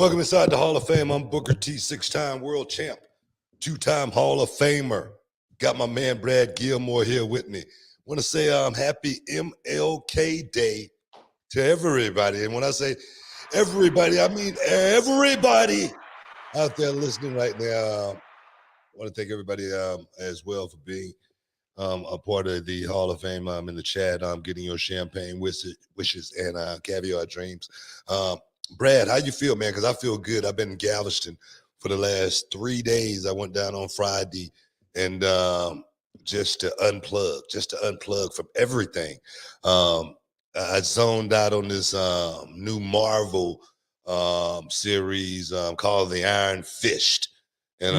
Welcome inside the Hall of Fame. I'm Booker T, 6-time world champ, 2-time Hall of Famer. Got my man Brad Gilmore here with me. Want to say happy MLK Day to everybody. And when I say everybody, I mean everybody out there listening right now. I want to thank everybody as well for being a part of the Hall of Fame. I'm in the chat. I'm getting your champagne wishes and caviar dreams. Brad, how you feel, man? Because I feel good. I've been in Galveston for the last 3 days. I went down on Friday and just to unplug from everything. I zoned out on this new Marvel series called The Iron Fist. And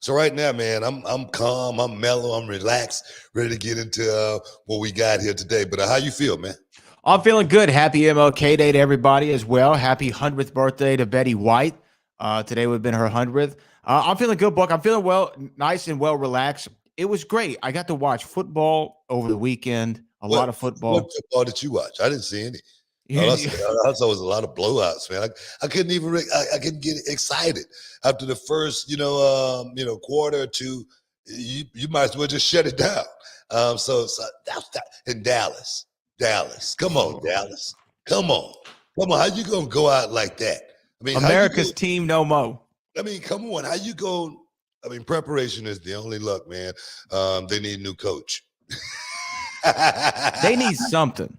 so right now, man, I'm calm, I'm mellow, I'm relaxed, ready to get into what we got here today. But how you feel, man? I'm feeling good. Happy MLK Day to everybody as well. Happy 100th birthday to Betty White. Today would have been her 100th. I'm feeling good, Buck. I'm feeling well, nice and well relaxed. It was great. I got to watch football over the weekend, a lot of football. What football did you watch? I didn't see any. All I saw was a lot of blowouts, man. I couldn't even I couldn't get excited after the first, quarter or two. You might as well just shut it down. So in Dallas. Come on, Dallas. Come on. How you gonna go out like that? I mean, America's team no mo. I mean, come on. How you going? I mean, preparation is the only luck, man. They need a new coach. They need something.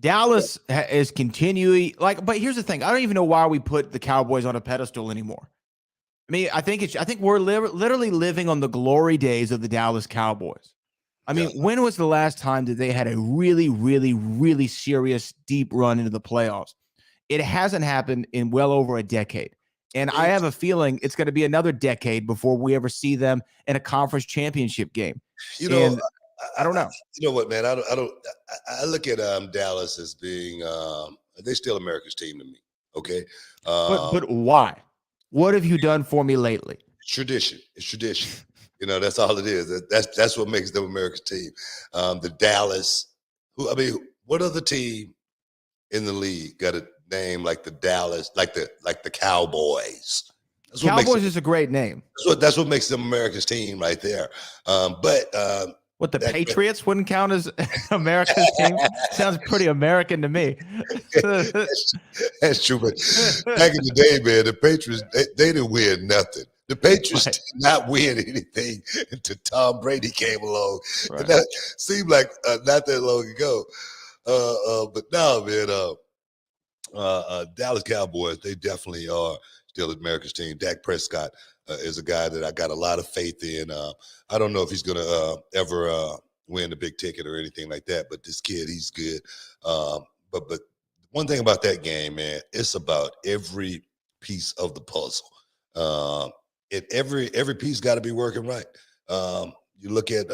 Dallas is continuing but here's the thing. I don't even know why we put the Cowboys on a pedestal anymore. I mean, I think we're literally living on the glory days of the Dallas Cowboys. I mean, when was the last time that they had a really, really, really serious deep run into the playoffs? It hasn't happened in well over a decade. And I have a feeling it's going to be another decade before we ever see them in a conference championship game. I don't know. You know what, man? I look at Dallas as being they're still America's team to me. Okay. But why? What have you done for me lately? Tradition. It's tradition. That's all it is. That's what makes them America's team. The Dallas, what other team in the league got a name like the Dallas, like the Cowboys? Cowboys is a great name. That's what makes them America's team right there. What, the Patriots wouldn't count as America's team? Sounds pretty American to me. That's true. But back in the day, man, the Patriots, they didn't win nothing. The Patriots did not win anything until Tom Brady came along. Right. And that seemed like not that long ago. But now, man, Dallas Cowboys, they definitely are still America's team. Dak Prescott is a guy that I got a lot of faith in. I don't know if he's going to ever win the big ticket or anything like that, but this kid, he's good. But one thing about that game, man, it's about every piece of the puzzle. Every piece got to be working right. You look at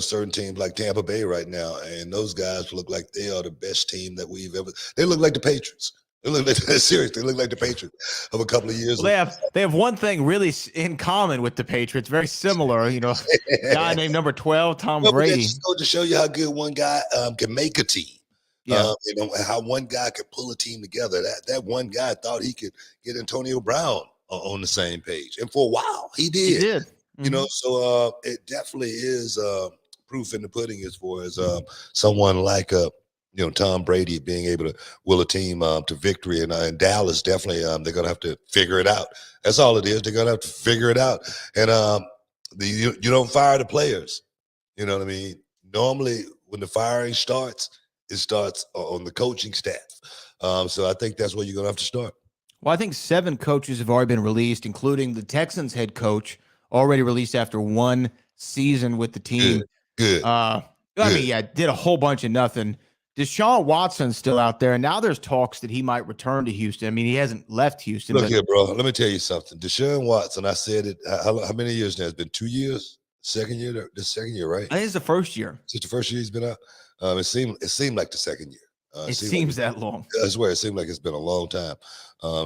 certain teams like Tampa Bay right now, and those guys look like they are the best team that we've ever. They look like the Patriots. They look like seriously. They look like the Patriots of a couple of years. Well, they have one thing really in common with the Patriots, very similar. A guy named number 12, Tom Brady. Just go to show you how good one guy can make a team. Yeah. How one guy could pull a team together. That one guy thought he could get Antonio Brown on the same page. And for a while, he He did. did. You know, so it definitely is proof in the pudding as far as someone like Tom Brady being able to will a team to victory. And Dallas definitely they're gonna have to figure it out. That's all it is. They're gonna have to figure it out. And you don't fire the players. You know what I mean? Normally, when the firing starts, it starts on the coaching staff. So I think that's where you're gonna have to start. Well, I think 7 coaches have already been released, including the Texans head coach, already released after 1 season with the team. Good. I mean, yeah, did a whole bunch of nothing. Deshaun Watson's still out there, and now there's talks that he might return to Houston. I mean, he hasn't left Houston. Look here, bro. Let me tell you something. Deshaun Watson, I said it. How many years now? It's been 2 years. Second year. This second year, right? I think it's the first year. It's the first year he's been out. It seemed like the second year. It seems that long. I swear, it seemed like it's been a long time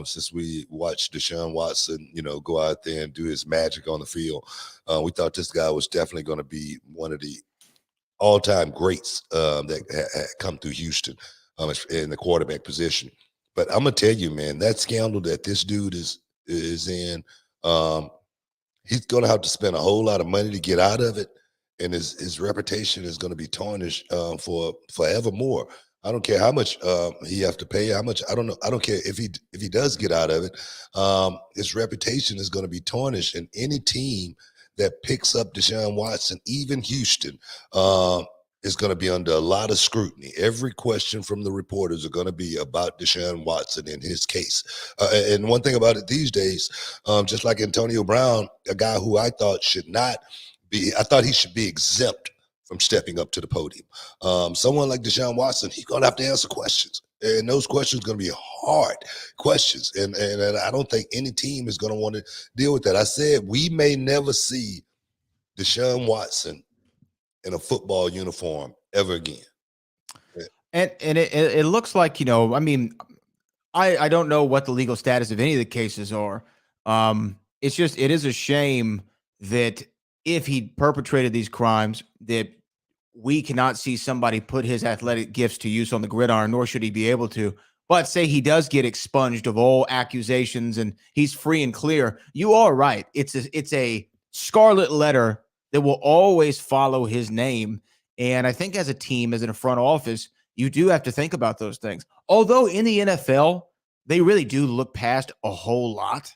since we watched Deshaun Watson, go out there and do his magic on the field. We thought this guy was definitely going to be one of the all-time greats that had come through Houston in the quarterback position. But I'm gonna tell you, man, that scandal that this dude is in, he's gonna have to spend a whole lot of money to get out of it, and his reputation is gonna be tarnished for forevermore. I don't care how much he have to pay, how much I don't know. I don't care if he does get out of it. His reputation is going to be tarnished, and any team that picks up Deshaun Watson, even Houston, is going to be under a lot of scrutiny. Every question from the reporters are going to be about Deshaun Watson in his case. And one thing about it these days, just like Antonio Brown, a guy who I thought I thought he should be exempt from stepping up to the podium. Someone like Deshaun Watson, he's going to have to answer questions. And those questions are going to be hard questions. And I don't think any team is going to want to deal with that. I said we may never see Deshaun Watson in a football uniform ever again. And it looks like, I mean, I don't know what the legal status of any of the cases are. It is a shame that if he perpetrated these crimes, that we cannot see somebody put his athletic gifts to use on the gridiron, nor should he be able to. But say he does get expunged of all accusations and he's free and clear. You are right. It's a scarlet letter that will always follow his name. And I think as a team, as in a front office, you do have to think about those things. Although in the NFL, they really do look past a whole lot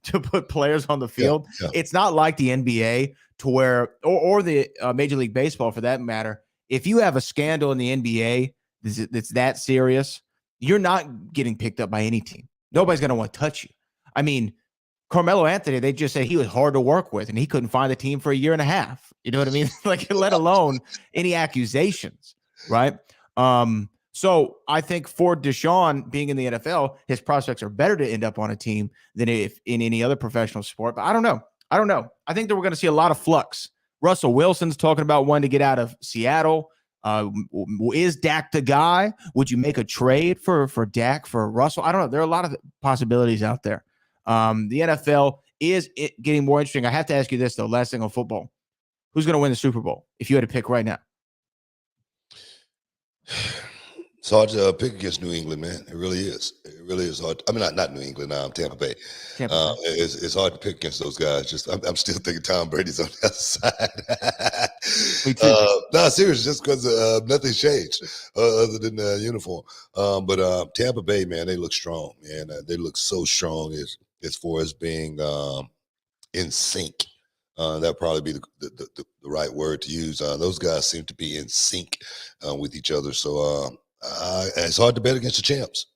to put players on the field. Yeah. It's not like the NBA to where, or the Major League Baseball for that matter. If you have a scandal in the NBA that's that serious, you're not getting picked up by any team. Nobody's going to want to touch you. I mean, Carmelo Anthony, they just say he was hard to work with and he couldn't find a team for a year and a half. You know what I mean? Like, let alone any accusations, right? So I think for Deshaun being in the NFL, his prospects are better to end up on a team than if in any other professional sport. But I don't know. I think that we're going to see a lot of flux. Russell Wilson's talking about wanting to get out of Seattle. Is Dak the guy? Would you make a trade for Dak, for Russell? I don't know. There are a lot of possibilities out there. The NFL is getting more interesting. I have to ask you this, though, last thing on football. Who's going to win the Super Bowl if you had to pick right now? It's hard to pick against New England, man. It really is. It really is hard. I mean, not New England. Tampa Bay. It's hard to pick against those guys. Just I'm still thinking Tom Brady's on the other side. Me too. No, seriously, just because nothing's changed other than the uniform. But Tampa Bay, man, they look strong, man. They look so strong as far as being in sync. That'd probably be the right word to use. Those guys seem to be in sync with each other. So it's hard to bet against the champs.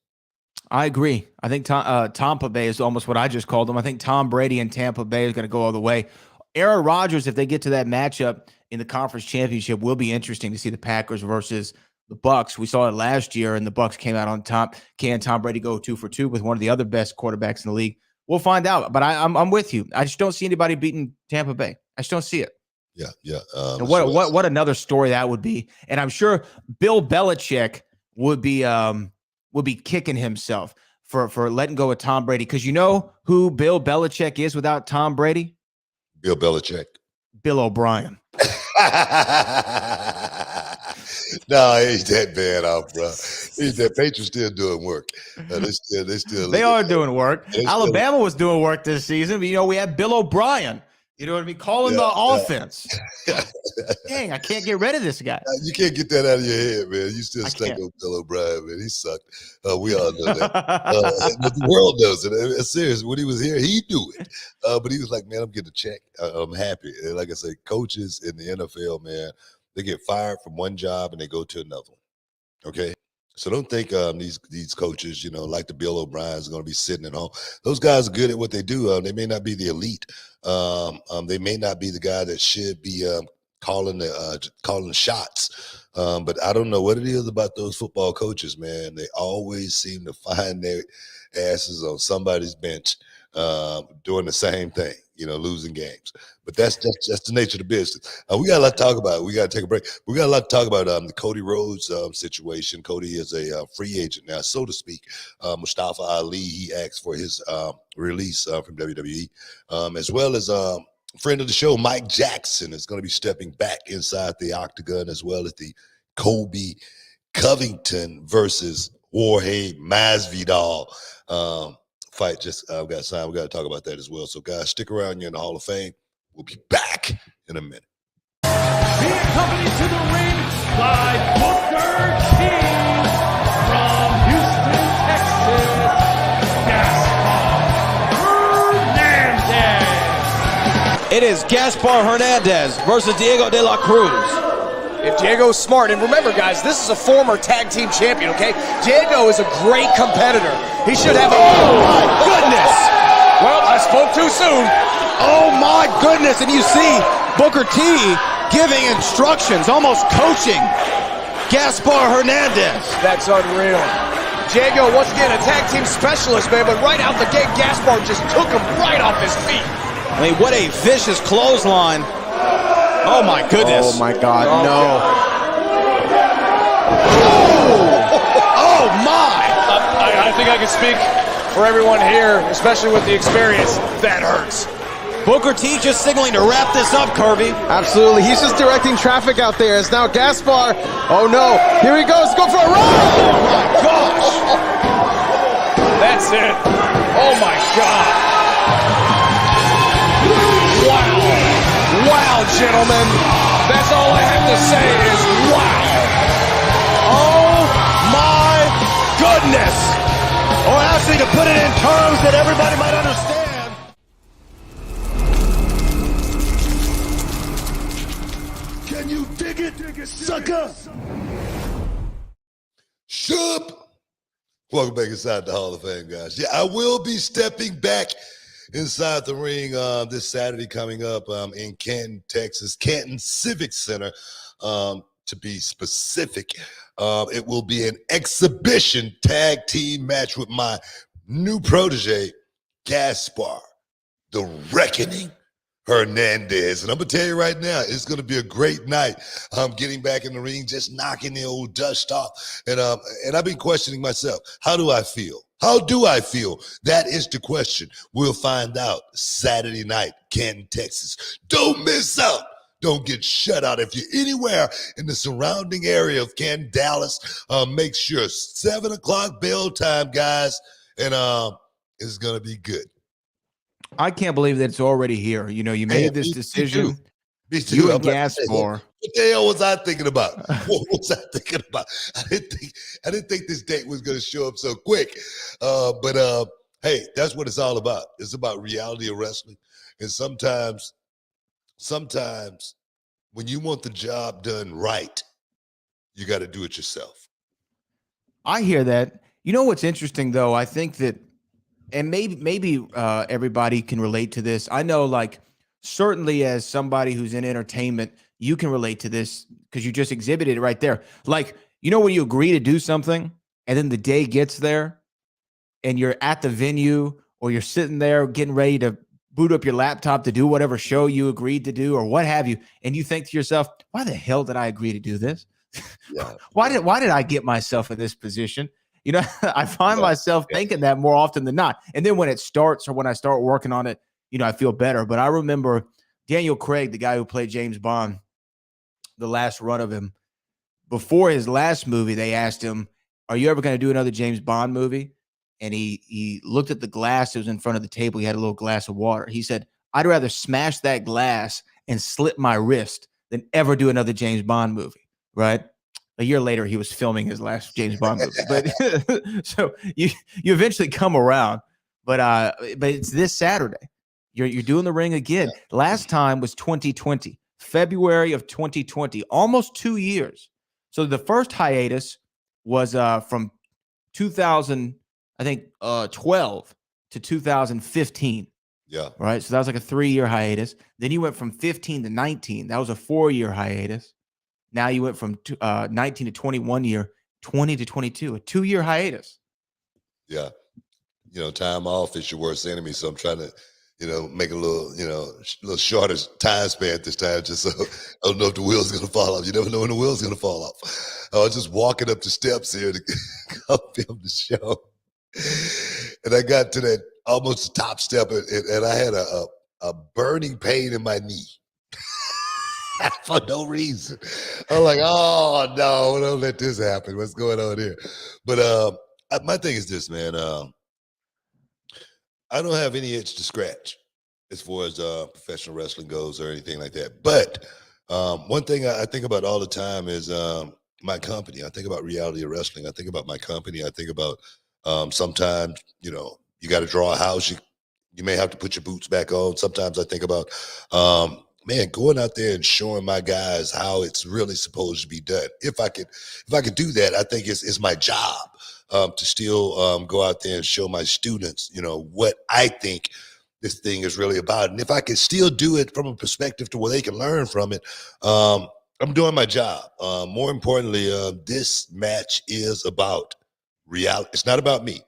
I agree. I think Tampa Bay is almost what I just called them. I think Tom Brady and Tampa Bay is going to go all the way. Aaron Rodgers, if they get to that matchup in the conference championship, will be interesting to see the Packers versus the Bucs. We saw it last year, and the Bucs came out on top. Can Tom Brady go 2 for 2 with one of the other best quarterbacks in the league? We'll find out. But I'm with you. I just don't see anybody beating Tampa Bay. I just don't see it. Yeah. And what another story that would be. And I'm sure Bill Belichick would be kicking himself for letting go of Tom Brady. Because you know who Bill Belichick is without Tom Brady? Bill Belichick. Bill O'Brien. No, it ain't that bad off, bro. That Patriots still doing work. They are doing work. They still- Alabama was doing work this season, but we had Bill O'Brien. You know what I mean? Calling the offense. Dang, I can't get rid of this guy. You can't get that out of your head, man. You still I stuck can't. on Bill O'Brien, man. He sucked. We all know that. But the world knows it. It's serious. When he was here, he knew it. But he was like, man, I'm getting a check. I'm happy. And like I say, coaches in the NFL, man, they get fired from one job and they go to another one. Okay? So don't think these coaches, like the Bill O'Brien's are going to be sitting at home. Those guys are good at what they do. They may not be the elite. They may not be the guy that should be calling the shots. But I don't know what it is about those football coaches, man. They always seem to find their asses on somebody's bench doing the same thing, losing games. But that's the nature of the business. We got a lot to talk about. We got to take a break. We got a lot to talk about the Cody Rhodes situation. Cody is a free agent now, so to speak. Mustafa Ali, he asked for his release from WWE, as well as friend of the show, Mike Jackson, is going to be stepping back inside the octagon, as well as the Kobe Covington versus Jorge Masvidal fight just got signed. We got to talk about that as well. So, guys, stick around. You're in the Hall of Fame. We'll be back in a minute. Being accompanied to the ring by Booker T from Houston, Texas, Gaspar Hernandez. It is Gaspar Hernandez versus Diego de la Cruz. If Diego's smart, and remember, guys, this is a former tag team champion, okay? Diego is a great competitor. He should have a... Oh, my goodness! Well, I spoke too soon. Oh my goodness, and you see Booker T giving instructions, almost coaching Gaspar Hernandez. That's unreal. Diego, once again, a tag team specialist, man, but right out the gate, Gaspar just took him right off his feet. I mean, what a vicious clothesline. Oh my goodness. Oh my God, no. Oh my. I think I can speak for everyone here, especially with the experience. That hurts. Booker T just signaling to wrap this up, Kirby. Absolutely. He's just directing traffic out there. It's now Gaspar. Oh no. Here he goes. Go for a run. Oh my gosh. That's it. Oh my God. Wow. Wow, gentlemen. That's all I have to say is wow. Oh my goodness. Or actually, to put it in terms that everybody might understand. Can you dig it, sucker? Shup. Welcome back inside the Hall of Fame, guys. Yeah, I will be stepping back inside the ring this Saturday coming up in Canton, Texas, Canton Civic Center, to be specific. It will be an exhibition tag team match with my new protege, Gaspar, the Reckoning Hernandez. And I'm going to tell you right now, it's going to be a great night. I'm getting back in the ring, just knocking the old dust off. And I've been questioning myself. How do I feel? How do I feel? That is the question. We'll find out Saturday night, Canton, Texas. Don't miss out. Don't get shut out. If you're anywhere in the surrounding area of Canton, Dallas, make sure 7 o'clock bell time, guys. And it's going to be good. I can't believe that it's already here. You made this decision. Me too. You I'm and like, Gaspar. what the hell was I thinking about? What was I thinking about? I didn't think this date was going to show up so quick. But hey, that's what it's all about. It's about reality of wrestling. And sometimes when you want the job done right, you got to do it yourself. I hear that. You know what's interesting, though? I think that, and maybe everybody can relate to this. I know, like, certainly as somebody who's in entertainment, you can relate to this because you just exhibited it right there. Like, when you agree to do something and then the day gets there and you're at the venue or you're sitting there getting ready to boot up your laptop to do whatever show you agreed to do or what have you, and you think to yourself, why the hell did I agree to do this? Yeah. Why did I get myself in this position? I find myself thinking that more often than not. And then when it starts or when I start working on it, I feel better. But I remember Daniel Craig, the guy who played James Bond, the last run of him, before his last movie, they asked him, "Are you ever going to do another James Bond movie?" And he looked at the glass that was in front of the table. He had a little glass of water. He said, "I'd rather smash that glass and slit my wrist than ever do another James Bond movie." Right? A year later, he was filming his last James Bond movie. But so you eventually come around. But it's this Saturday. You're doing the ring again. Last time was 2020, February of 2020, almost 2 years. So the first hiatus was from 2000, I think 12 to 2015. Yeah. Right. So that was like a 3-year hiatus. Then you went from 15 to 19. That was a 4-year hiatus. Now you went from 19 to 21 year, 20 to 22, a 2-year hiatus. Yeah. Time off is your worst enemy. So I'm trying to, make a little, little shorter time span this time, just so I don't know if the wheel's going to fall off. You never know when the wheel's going to fall off. I was just walking up the steps here to come film the show. And I got to that almost the top step, and I had a burning pain in my knee. For no reason. I'm like, oh no, don't let this happen. What's going on here? But my thing is this, man. I don't have any itch to scratch as far as professional wrestling goes or anything like that. But one thing I think about all the time is my company. I think about Reality of Wrestling. I think about my company. I think about sometimes, you got to draw a house. You may have to put your boots back on. Sometimes I think about man, going out there and showing my guys how it's really supposed to be done. If I could do that, I think it's my job to still go out there and show my students, what I think this thing is really about. And if I can still do it from a perspective to where they can learn from it, I'm doing my job. More importantly, this match is about reality. It's not about me.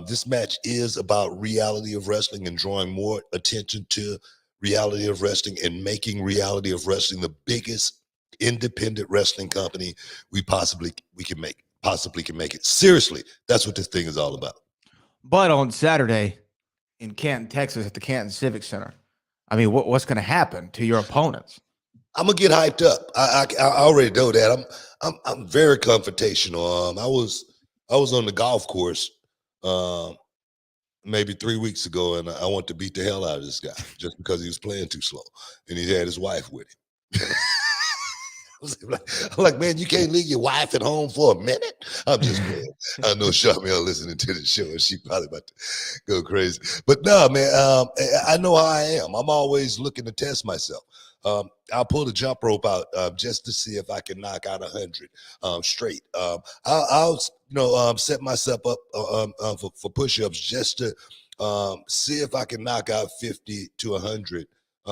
This match is about Reality of Wrestling and drawing more attention to Reality of Wrestling and making Reality of Wrestling the biggest independent wrestling company we can make it. Seriously, that's what this thing is all about. But on Saturday in Canton, Texas, at the Canton Civic Center, I mean, what's going to happen to your opponents? I'm gonna get hyped up. I already know that. I'm very confrontational. I was on the golf course maybe 3 weeks ago, and I want to beat the hell out of this guy just because he was playing too slow, and he had his wife with him. I'm like, man, you can't leave your wife at home for a minute? I'm just playing. I know Shamil listening to the show, and she probably about to go crazy. But no, man, I know how I am. I'm always looking to test myself. I'll pull the jump rope out just to see if I can knock out 100 straight. I'll set myself up for push-ups just to see if I can knock out 50 to 100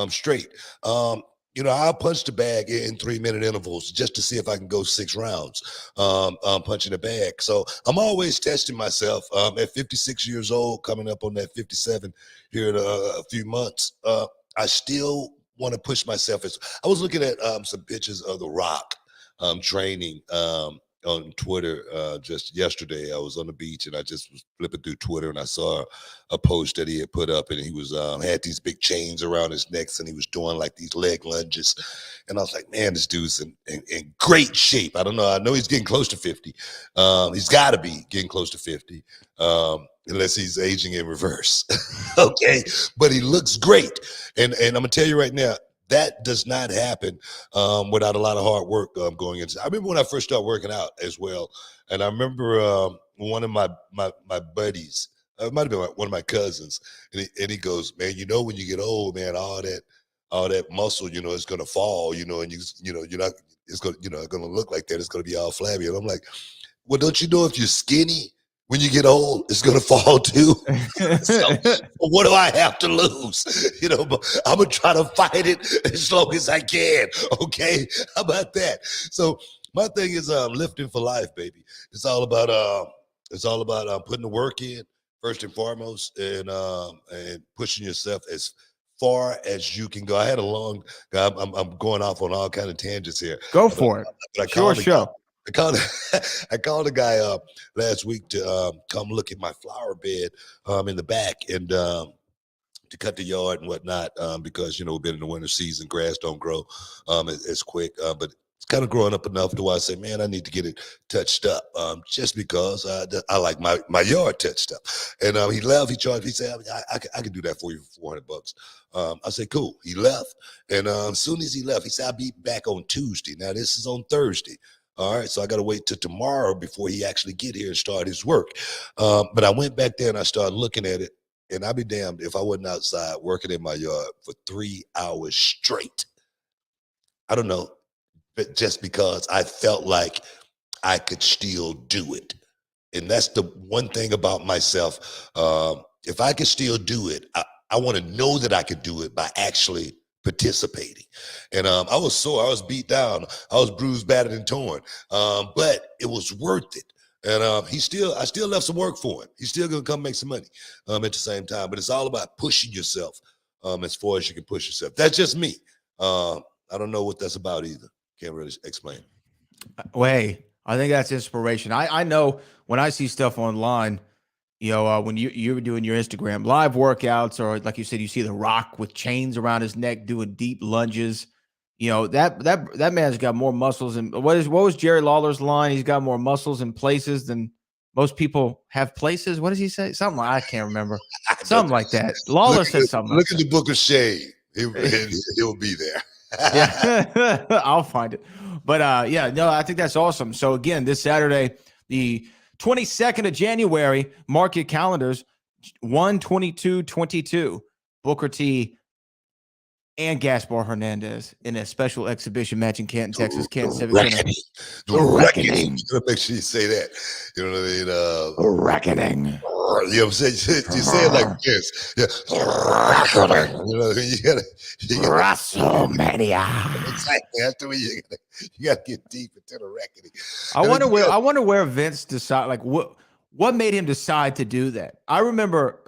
straight. I'll punch the bag in 3-minute intervals just to see if I can go 6 rounds punching the bag. So I'm always testing myself. At 56 years old, coming up on that 57 here in a few months, I still want to push myself. I was looking at some pictures of The Rock training on Twitter just yesterday. I was on the beach and I just was flipping through Twitter and I saw a post that he had put up, and he was had these big chains around his necks and he was doing like these leg lunges. And I was like, man, this dude's in great shape. I don't know. I know he's getting close to 50. He's got to be getting close to 50. Unless he's aging in reverse. Okay. But he looks great. And I'm going to tell you right now, that does not happen without a lot of hard work going into. I remember when I first started working out as well. And I remember one of my buddies, it might have been one of my cousins. And he goes, man, when you get old, man, all that muscle, it's going to fall, and you're not, it's going to look like that. It's going to be all flabby. And I'm like, well, don't you know if you're skinny, when you get old, it's going to fall too. So what do I have to lose? But I'm going to try to fight it as long as I can. Okay. How about that? So my thing is lifting for life, baby. It's all about putting the work in first and foremost, and pushing yourself as far as you can go. I had a long, I'm going off on all kind of tangents here. Go for it. Sure, show. I called a guy up last week to come look at my flower bed in the back and to cut the yard and whatnot because, we've been in the winter season. Grass don't grow as quick, but kind of growing up enough to where I say, man, I need to get it touched up, just because I like my yard touched up. And he left. He charged. He said, I can do that for you for $400. I said, cool. He left, and as soon as he left, he said, I'll be back on Tuesday. Now this is on Thursday. All right, so I got to wait till tomorrow before he actually get here and start his work. But I went back there and I started looking at it, and I'd be damned if I wasn't outside working in my yard for 3 hours straight. I don't know, but just because I felt like I could still do it. And that's the one thing about myself. If I could still do it, I want to know that I could do it by actually participating. And I was sore. I was beat down. I was bruised, battered, and torn. But it was worth it. And I still left some work for him. He's still gonna come make some money at the same time. But it's all about pushing yourself as far as you can push yourself. That's just me. I don't know what that's about either. Can't really explain. Way, I think that's inspiration. I know when I see stuff online, you know, when you're doing your Instagram live workouts, or like you said, you see The Rock with chains around his neck doing deep lunges. You know, that man's got more muscles. And what was Jerry Lawler's line? He's got more muscles in places than most people have places. What does he say? Something I can't remember. Something like that. Lawler said something. Look at the Book of Shade. He'll be there. Yeah, I'll find it. But yeah, no, I think that's awesome. So again, this Saturday, the 22nd of January, mark your calendars, 1/22/22, Booker T and Gaspar Hernandez in a special exhibition match in Canton, Texas. Canton Civic Center. The reckoning. You gotta make sure you say that. You know what I mean? Reckoning. You know what I'm saying? You say it like this. Yeah. Reckoning. You know what I mean? You gotta WrestleMania. Exactly. That's the way you gotta get deep into the reckoning. I wonder where Vince decided, like what made him decide to do that. I remember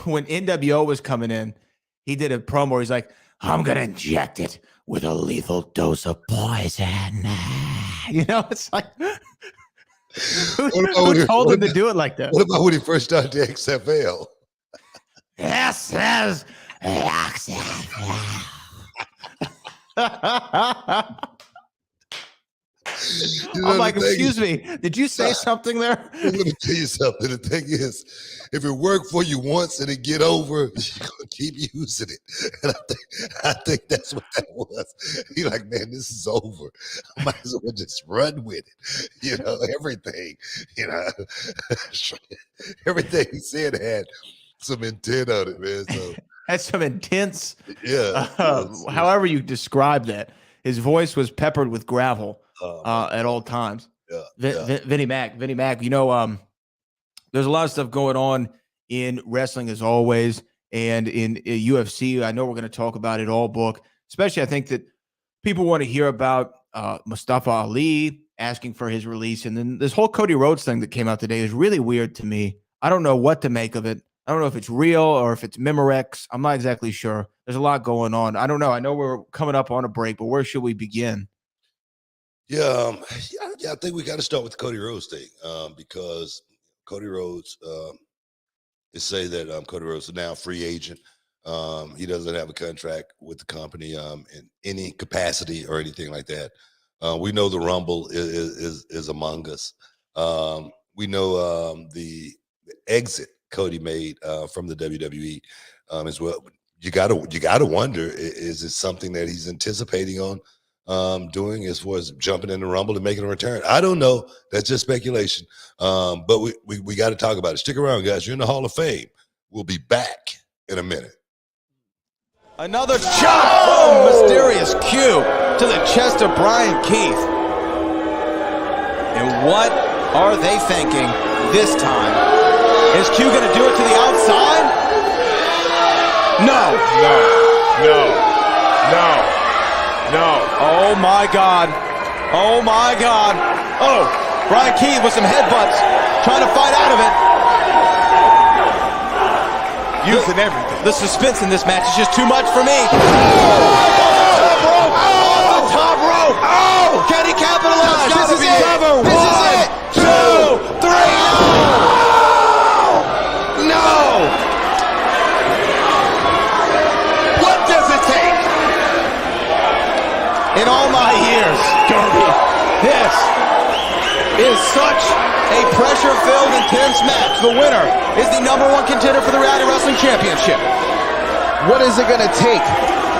when NWO was coming in, he did a promo where he's like, I'm going to inject it with a lethal dose of poison. You know, it's like, who told him to do it like that? What about when he first started the XFL? This is XFL. I'm like, excuse me, did you say something there? Let me tell you something. The thing is, if it worked for you once and it get over, you're gonna keep using it. And I think that's what that was. You're like, man, this is over. I might as well just run with it. You know, everything. You know, everything he said had some intent on it, man. So had some intense. Yeah. However you describe that, his voice was peppered with gravel. At all times. Vinnie Mac, you know, there's a lot of stuff going on in wrestling as always, and in UFC. I know we're going to talk about it all, book, especially I think that people want to hear about Mustafa Ali asking for his release. And then this whole Cody Rhodes thing that came out today is really weird to me. I don't know what to make of it. I don't know if it's real or if it's Memorex. I'm not exactly sure. There's a lot going on. I don't know. I know we're coming up on a break, but where should we begin? Yeah, I think we got to start with the Cody Rhodes thing, because Cody Rhodes is saying that Cody Rhodes is now a free agent. He doesn't have a contract with the company in any capacity or anything like that. We know the Rumble is among us. We know the exit Cody made from the WWE as well. You gotta wonder, is it something that he's anticipating on doing as far as jumping in the Rumble and making a return? I don't know. That's just speculation. But we got to talk about it. Stick around, guys. You're in the Hall of Fame. We'll be back in a minute. Another shot from Mysterious Q to the chest of Brian Keith. And what are they thinking this time? Is Q going to do it to the outside? No. Oh my God. Oh my God. Oh, Brian Keith with some headbutts, trying to fight out of it. Using everything. The suspense in this match is just too much for me. Oh, the top rope. Oh, can he capitalize? This is it. This is it. 2, 3. No. What does it take? In all my years, Cody, this is such a pressure-filled, intense match. The winner is the #1 contender for the Reality Wrestling Championship. What is it going to take?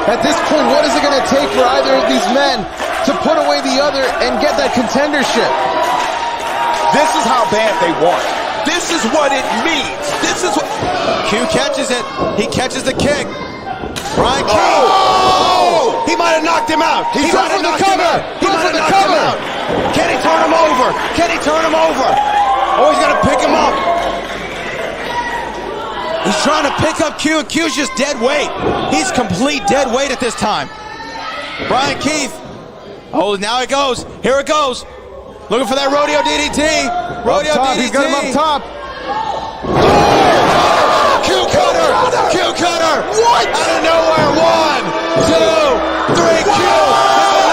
At this point, what is it going to take for either of these men to put away the other and get that contendership? This is how bad they want. This is what it means. This is what... Q catches it. He catches the kick. Brian King. Oh! He might have knocked him out. He might have knocked him out. He might have knocked him out. Can he turn him over? Can he turn him over? Oh, he's going to pick him up. He's trying to pick up Q, and Q's just dead weight. He's complete dead weight at this time. Brian Keith. Oh, now it goes. Here it goes. Looking for that rodeo DDT. Rodeo DDT. He's got him up top. Q cutter. Q cutter. What? Out of nowhere. 1, 2, 3. Q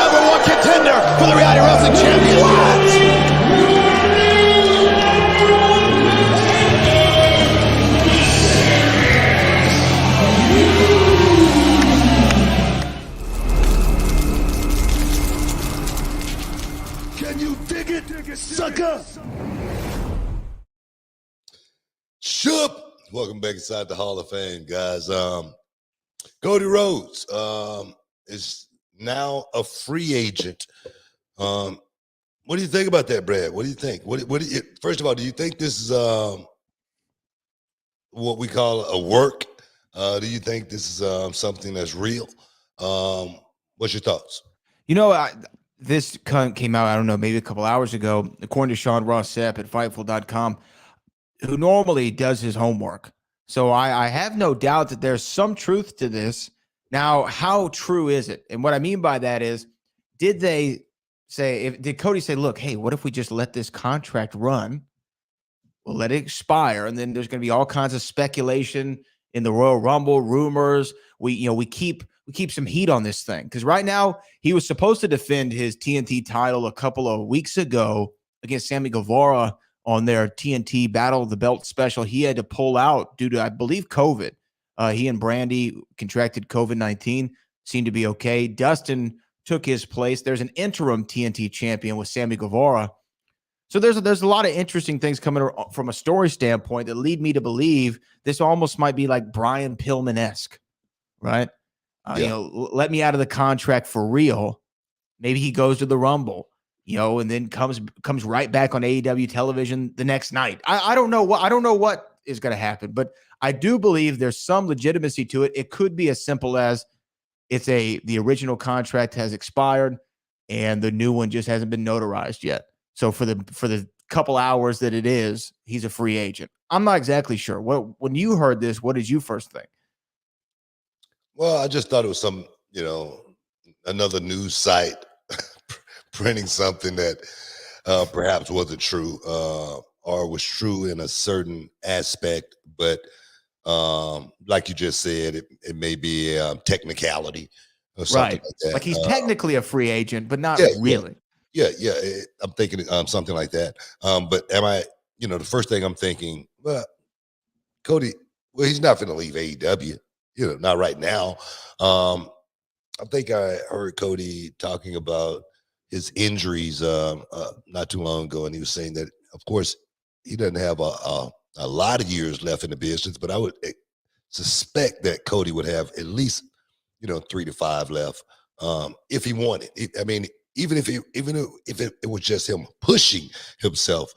is the #1 contender for the Reality Wrestling Championship. What? Can you dig it, sucker? Shoop. Welcome back inside the Hall of Fame, guys. Cody Rhodes is now a free agent. What do you think about that, Brad? What do you think? First of all, do you think this is what we call a work? Do you think this is something that's real? What's your thoughts? This came out, I don't know, maybe a couple hours ago, according to Sean Ross Sapp at Fightful.com, who normally does his homework. So I have no doubt that there's some truth to this. Now, how true is it? And what I mean by that is, did Cody say, look, hey, what if we just let this contract run? We'll let it expire, and then there's going to be all kinds of speculation in the Royal Rumble, rumors. We keep some heat on this thing, because right now he was supposed to defend his TNT title a couple of weeks ago against Sammy Guevara on their TNT Battle of the Belt special. He had to pull out due to, I believe, COVID. He and Brandy contracted COVID-19, seemed to be okay. Dustin took his place. There's an interim TNT champion with Sammy Guevara. So there's a lot of interesting things coming from a story standpoint that lead me to believe this almost might be like Brian Pillman-esque, right? Let me out of the contract for real. Maybe he goes to the Rumble, and then comes right back on AEW television the next night. I don't know what is going to happen, but I do believe there's some legitimacy to it. It could be as simple as the original contract has expired and the new one just hasn't been notarized yet. So for the couple hours that it is, he's a free agent. I'm not exactly sure. When you heard this, what did you first think? Well, I just thought it was some, another news site printing something that perhaps wasn't true or was true in a certain aspect. But like you just said, it may be a technicality or something like that. Like he's technically a free agent, but not really. Yeah. I'm thinking something like that. But am I, the first thing I'm thinking, well, Cody, he's not going to leave AEW. Not right now. I think I heard Cody talking about his injuries not too long ago, and he was saying that, of course, he doesn't have a lot of years left in the business, but I would suspect that Cody would have at least 3 to 5 left if he wanted. Even if it was just him pushing himself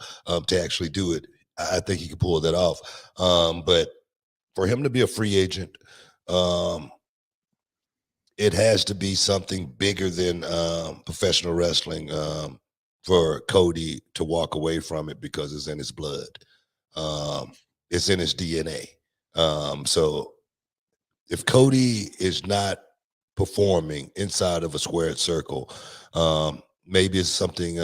to actually do it, I think he could pull that off. But for him to be a free agent, it has to be something bigger than professional wrestling for Cody to walk away from it, because it's in his blood. It's in his DNA. So if Cody is not performing inside of a squared circle, maybe it's something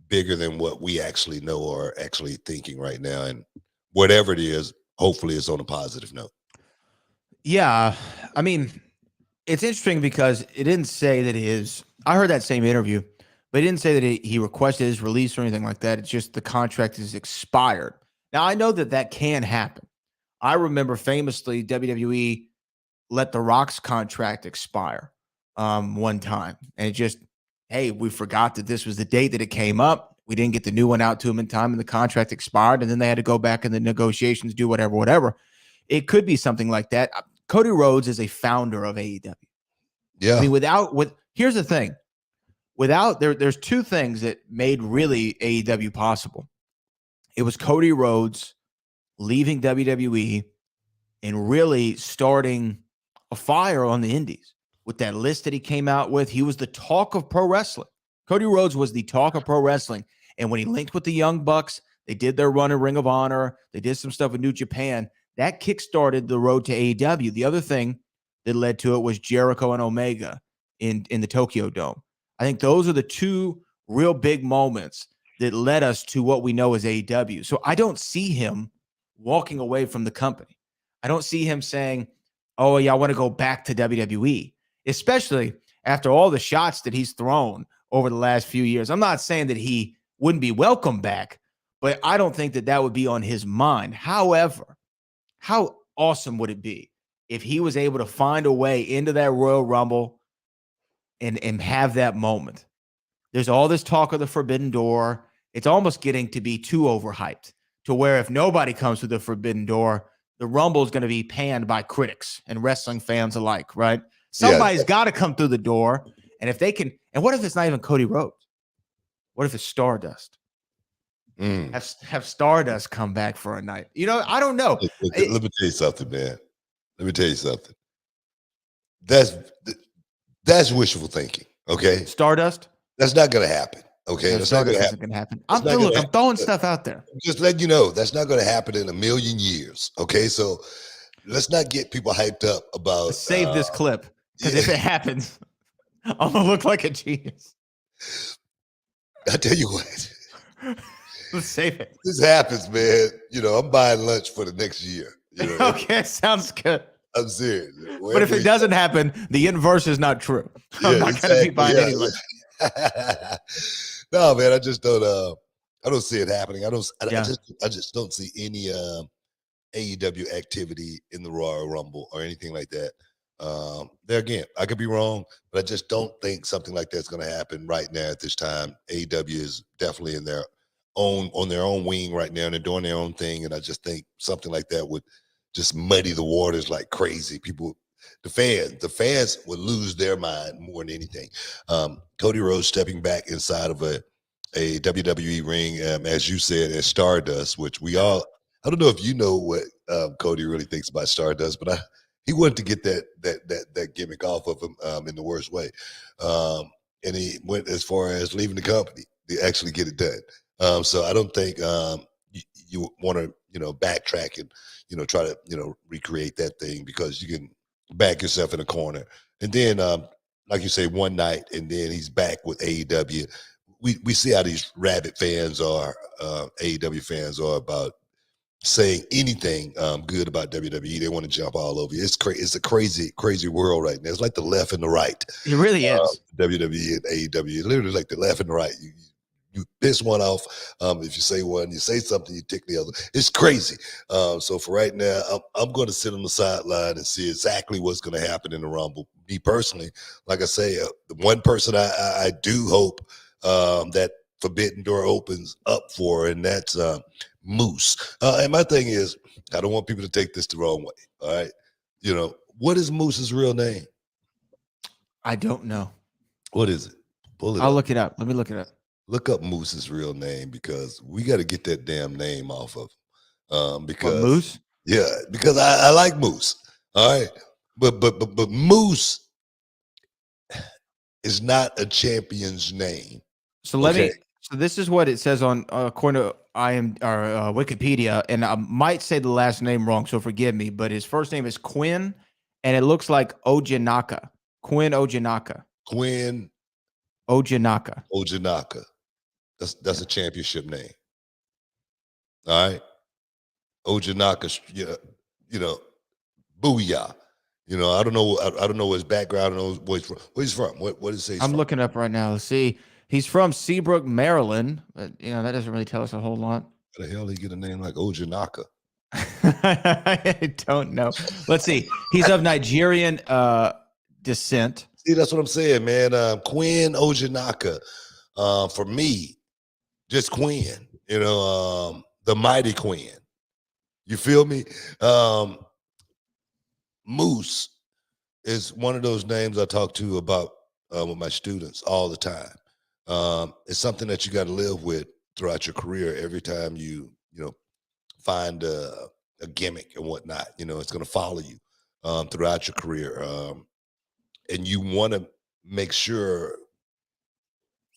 bigger than what we actually know or actually thinking right now. And whatever it is, hopefully it's on a positive note. Yeah. It's interesting because it didn't say that I heard that same interview, but it didn't say that he requested his release or anything like that. It's just the contract is expired. Now, I know that can happen. I remember famously WWE let The Rock's contract expire one time, and it just hey, we forgot that this was the date that it came up. We didn't get the new one out to him in time and the contract expired. And then they had to go back in the negotiations, do whatever. It could be something like that. Cody Rhodes is a founder of AEW. Yeah. I mean, here's the thing. There's two things that made really AEW possible. It was Cody Rhodes leaving WWE and really starting a fire on the indies with that list that he came out with. He was the talk of pro wrestling. Cody Rhodes was the talk of pro wrestling. And when he linked with the Young Bucks, they did their run in Ring of Honor. They did some stuff in New Japan. That kickstarted the road to AEW. The other thing that led to it was Jericho and Omega in the Tokyo Dome. I think those are the two real big moments that led us to what we know as AEW. So I don't see him walking away from the company. I don't see him saying, oh, yeah, I want to go back to WWE, especially after all the shots that he's thrown over the last few years. I'm not saying that he wouldn't be welcome back, but I don't think that would be on his mind. However, how awesome would it be if he was able to find a way into that Royal Rumble and have that moment? There's all this talk of the Forbidden Door. It's almost getting to be too overhyped to where if nobody comes through the Forbidden Door, the Rumble is going to be panned by critics and wrestling fans alike, right? Somebody's got to come through the door. And if they can, and what if it's not even Cody Rhodes? What if it's Stardust? Have Stardust come back for a night? I don't know. Let me tell you something, man. Let me tell you something. That's wishful thinking, okay? Stardust? That's not going to happen, okay? No, That's not going to happen. I'm throwing stuff out there. Just letting you know, that's not going to happen in a million years, okay? So let's not get people hyped up about... Let's save this clip, because if it happens, I'm going to look like a genius. I tell you what. Let's save it. This happens, man. I'm buying lunch for the next year. Okay, sounds good. I'm serious. But if it doesn't happen, the inverse is not true. I'm not going to be buying any lunch. No, man, I just don't. I don't see it happening. I just don't see any AEW activity in the Royal Rumble or anything like that. There again, I could be wrong, but I just don't think something like that's going to happen right now at this time. AEW is definitely on their own wing right now, and they're doing their own thing. And I just think something like that would just muddy the waters like crazy. The fans would lose their mind more than anything. Cody Rhodes stepping back inside of a WWE ring, as you said, as Stardust, which I don't know if you know what Cody really thinks about Stardust, but he wanted to get that gimmick off of him in the worst way. And he went as far as leaving the company to actually get it done. So I don't think you want to, backtrack and, try to, recreate that thing, because you can back yourself in a corner. And then, like you say, one night, and then he's back with AEW. We see how these rabid fans are, AEW fans are, about saying anything good about WWE. They want to jump all over you. It's a crazy world right now. It's like the left and the right. It really is. WWE and AEW, literally like the left and the right. You piss one off. If you say one, you say something, you tick the other. It's crazy. So for right now, I'm going to sit on the sideline and see exactly what's going to happen in the Rumble. Me personally, like I say, the one person I do hope that Forbidden Door opens up for, and that's Moose. And my thing is, I don't want people to take this the wrong way. All right. What is Moose's real name? I don't know. What is it? I'll look it up. Let me look it up. Look up Moose's real name, because we got to get that damn name off of him. Because what, Moose? Yeah, because I like Moose. All right. But Moose is not a champion's name. So so this is what it says on according to Wikipedia, and I might say the last name wrong, so forgive me, but his first name is Quinn, and it looks like Ojinaka. Quinn Ojinaka. That's a championship name. All right. Ojinaka, booyah. I don't know his background. I don't know where he's from. What does it say? I'm looking up right now. Let's see. He's from Seabrook, Maryland. But, that doesn't really tell us a whole lot. How the hell did he get a name like Ojinaka? I don't know. Let's see. He's of Nigerian descent. See, that's what I'm saying, man. Quinn Ojanaka, for me, just Quinn, the mighty Quinn. You feel me? Moose is one of those names I talk to about with my students all the time. It's something that you got to live with throughout your career. Every time you find a gimmick and whatnot, it's going to follow you throughout your career. And you want to make sure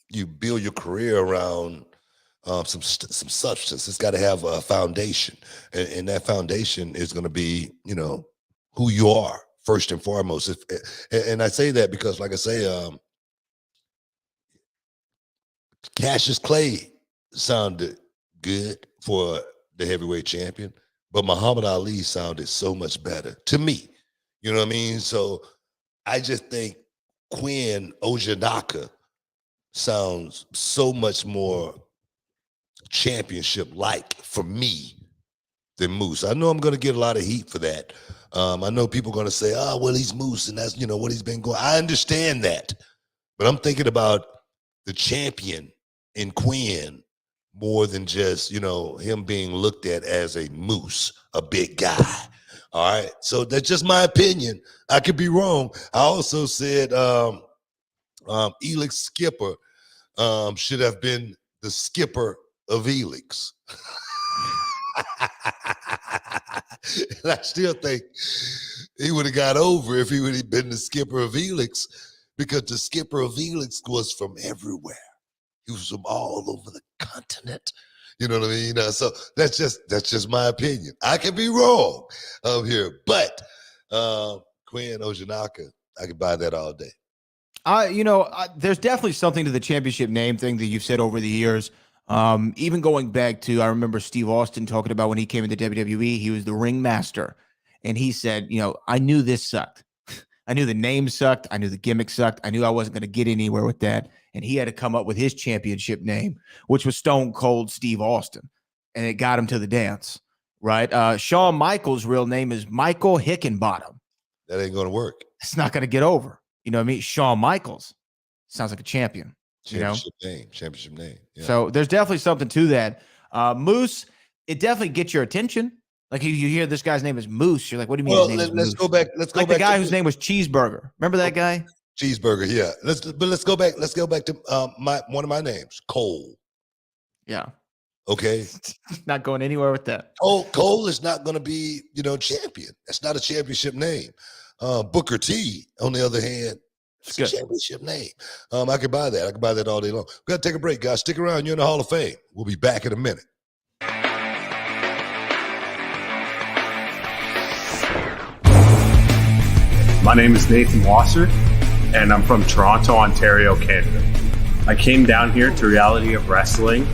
you build your career around some substance. It's got to have a foundation, and that foundation is going to be, who you are first and foremost. And I say that because, like I say, Cassius Clay sounded good for the heavyweight champion, but Muhammad Ali sounded so much better to me. You know what I mean? So I just think Quinn Ojanaka sounds so much more championship-like for me than Moose. I know I'm going to get a lot of heat for that. I know people are going to say, oh, well, he's Moose, and that's, what he's been going. I understand that. But I'm thinking about the champion in Quinn more than just, him being looked at as a Moose, a big guy. All right. So that's just my opinion. I could be wrong. I also said Elix Skipper should have been the skipper of Elix. And I still think he would have got over if he would have been the skipper of Elix, because the skipper of Elix was from everywhere. He was from all over the continent. You know what I mean? So that's just my opinion. I can be wrong here, but Quinn Ojanaka, I could buy that all day. There's definitely something to the championship name thing that you've said over the years. Even going back to, I remember Steve Austin talking about when he came into WWE, he was the ringmaster. And he said, I knew this sucked. I knew the name sucked. I knew the gimmick sucked. I knew I wasn't going to get anywhere with that. And he had to come up with his championship name, which was Stone Cold Steve Austin. And it got him to the dance, right? Shawn Michaels' real name is Michael Hickenbottom. That ain't going to work. It's not going to get over. You know what I mean? Shawn Michaels sounds like a champion. Championship name. Yeah. So there's definitely something to that. Moose, it definitely gets your attention. Like you hear this guy's name is Moose, you're like, what do you mean? Well, his name is let's Moose? go back. Let's go like back the guy to whose name was Cheeseburger. Remember that guy? Cheeseburger, yeah. Let's go back. Let's go back to one of my names, Cole. Yeah. Okay. Not going anywhere with that. Cole is not going to be, champion. That's not a championship name. Booker T, on the other hand, it's a championship name. I could buy that. I could buy that all day long. We got to take a break, guys. Stick around. You're in the Hall of Fame. We'll be back in a minute. My name is Nathan Wasser, and I'm from Toronto, Ontario, Canada. I came down here to Reality of Wrestling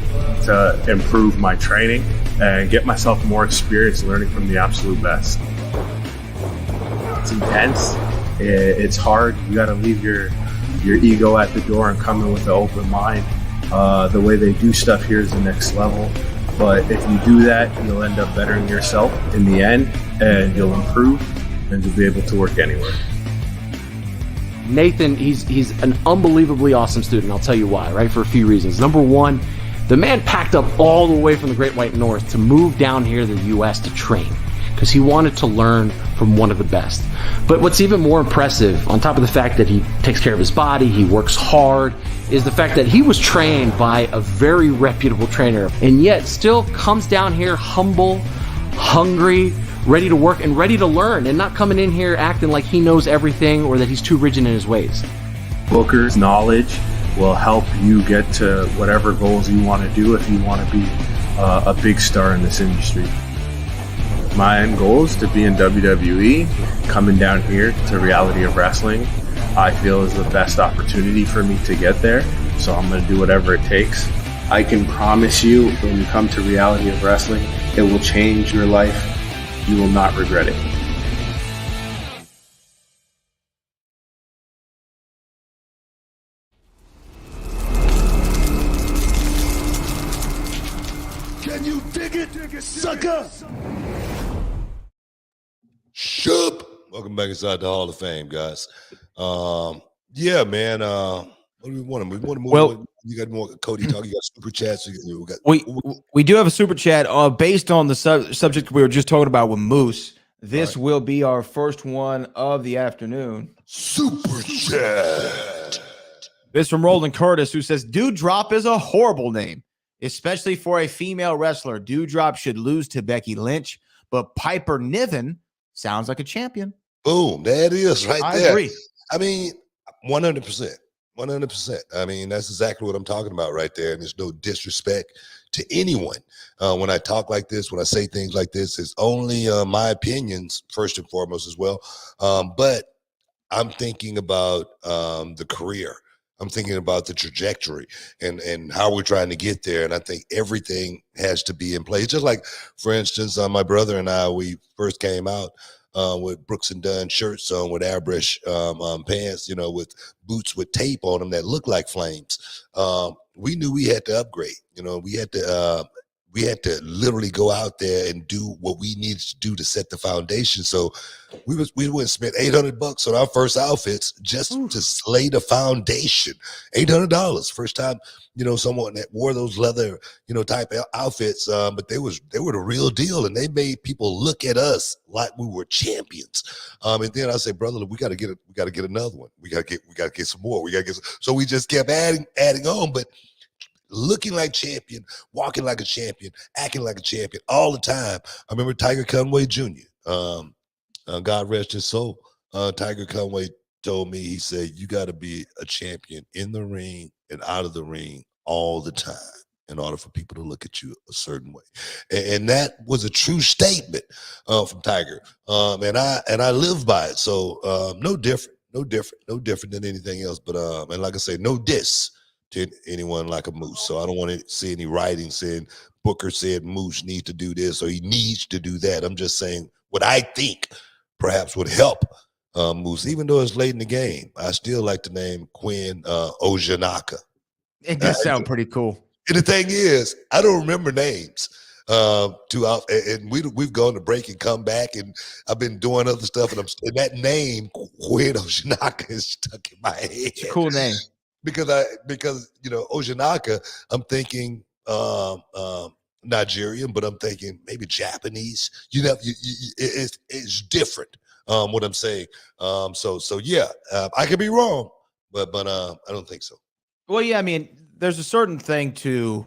to improve my training and get myself more experience learning from the absolute best. It's intense. It's hard. You got to leave your ego at the door and come in with an open mind. The way they do stuff here is the next level. But if you do that, you'll end up bettering yourself in the end, and you'll improve, and you'll be able to work anywhere. Nathan, he's an unbelievably awesome student. I'll tell you why, right? For a few reasons. Number one, the man packed up all the way from the Great White North to move down here to the U.S. to train because he wanted to learn from one of the best. But what's even more impressive, on top of the fact that he takes care of his body, he works hard, is the fact that he was trained by a very reputable trainer and yet still comes down here humble, hungry, ready to work and ready to learn, and not coming in here acting like he knows everything or that he's too rigid in his ways. Booker's knowledge will help you get to whatever goals you want to do if you want to be a big star in this industry. My end goal is to be in WWE. Coming down here to Reality of Wrestling, I feel is the best opportunity for me to get there, so I'm going to do whatever it takes. I can promise you, when you come to Reality of Wrestling, it will change your life. You will not regret it. Can you dig it, sucker? Shoop. Welcome back inside the Hall of Fame, guys. Yeah, man. What do we want? We want to move. Well, You got more Cody talk. You got super chats. We got. We do have a super chat based on the subject we were just talking about with Moose. This will be our first one of the afternoon. Super chat. This from Roland Curtis, who says Dewdrop is a horrible name, especially for a female wrestler. Dewdrop should lose to Becky Lynch, but Piper Niven sounds like a champion. Boom. That is right I there. agree. I mean, 100%. 100%. I mean, that's exactly what I'm talking about right there. And there's no disrespect to anyone. When I talk like this, when I say things like this, it's only my opinions, first and foremost, as well. But I'm thinking about the career. I'm thinking about the trajectory and how we're trying to get there. And I think everything has to be in place. Just like, for instance, my brother and I, we first came out with Brooks and Dunn shirts on, with airbrush pants, you know, with boots with tape on them that look like flames. We knew we had to upgrade. You know, we had to literally go out there and do what we needed to do to set the foundation. So we went and spent $800 on our first outfits just to lay the foundation. $800. First time, you know, someone that wore those leather, you know, type outfits. But they were the real deal, and they made people look at us like we were champions. And then I said, brother, we got to get another one. We got to get some more. So we just kept adding on, but looking like champion, walking like a champion, acting like a champion all the time. I remember Tiger Conway Jr. God rest his soul. Tiger Conway told me, he said, you got to be a champion in the ring and out of the ring all the time in order for people to look at you a certain way. And that was a true statement from Tiger. And I live by it. So no different than anything else. But and like I say, no diss to anyone like a Moose. So I don't want to see any writing saying Booker said Moose needs to do this or he needs to do that. I'm just saying what I think perhaps would help Moose, even though it's late in the game. I still like the name Quinn Ojanaka. It does sound pretty cool. And the thing is, I don't remember names too often. And we've gone to break and come back, and I've been doing other stuff, and that name Quinn Ojanaka is stuck in my head. It's a cool name. Because you know, Ojanaka, I'm thinking Nigerian, but I'm thinking maybe Japanese. You know, it's different. What I'm saying. So yeah, I could be wrong, but I don't think so. Well, yeah, I mean, there's a certain thing to,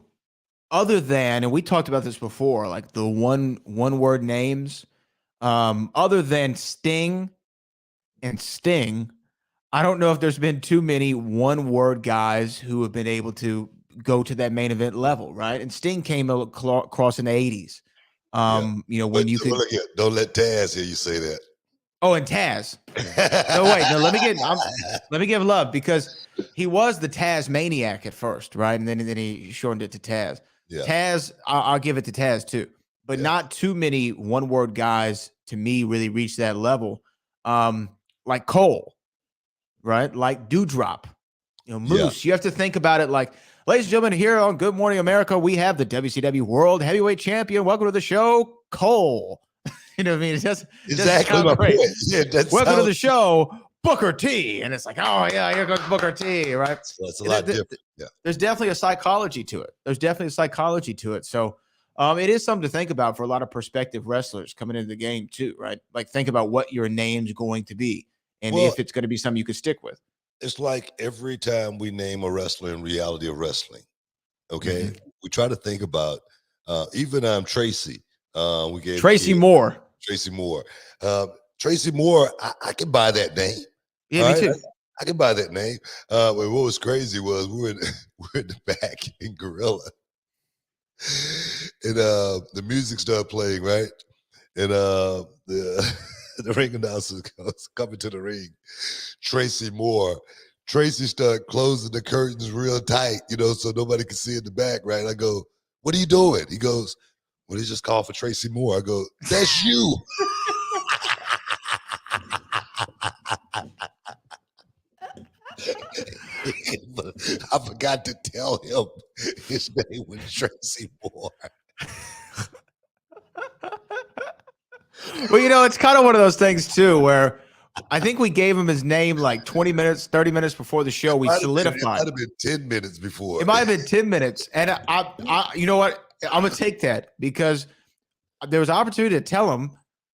other than, and we talked about this before, like the one word names, other than Sting and Sting. I don't know if there's been too many one-word guys who have been able to go to that main event level, right? And Sting came across in the 80s. You know, when you could don't let Taz hear you say that. Oh, and Taz. No, wait, no, let me give love, because he was the Taz Maniac at first, right? And then he shortened it to Taz. Yeah. Taz, I'll give it to Taz too, but not too many one-word guys to me really reach that level. Like Cole. Right? Like Dewdrop, you know, Moose. You have to think about it like, ladies and gentlemen, here on Good Morning America, we have the WCW World Heavyweight Champion. Welcome to the show, Cole. You know what I mean? It's just exactly my great. point. Yeah, welcome to the show, Booker T. And it's like, oh yeah, here goes Booker T. Right? So it's a lot different. Yeah. There's definitely a psychology to it. So it is something to think about for a lot of prospective wrestlers coming into the game too, right? Like, think about what your name's going to be. And if it's going to be something you could stick with. It's like every time we name a wrestler in Reality of Wrestling, okay, we try to think about even Tracy. We gave Tracy Moore. Tracy Moore. Tracy Moore, I can buy that name. Yeah, me too. I can buy that name. What was crazy was we're in the back in Gorilla. And the music started playing, right? And the ring announcer goes coming to the ring. Tracy Moore. Tracy started closing the curtains real tight, you know, so nobody could see in the back, right? I go, what are you doing? He goes, well, he just called for Tracy Moore. I go, that's you. I forgot to tell him his name was Tracy Moore. Well, you know, it's kind of one of those things too, where I think we gave him his name like 20 minutes, 30 minutes before the show. We It solidified. might have been 10 minutes before. It might have been 10 minutes. And I you know what? I'm going to take that because there was an opportunity to tell him,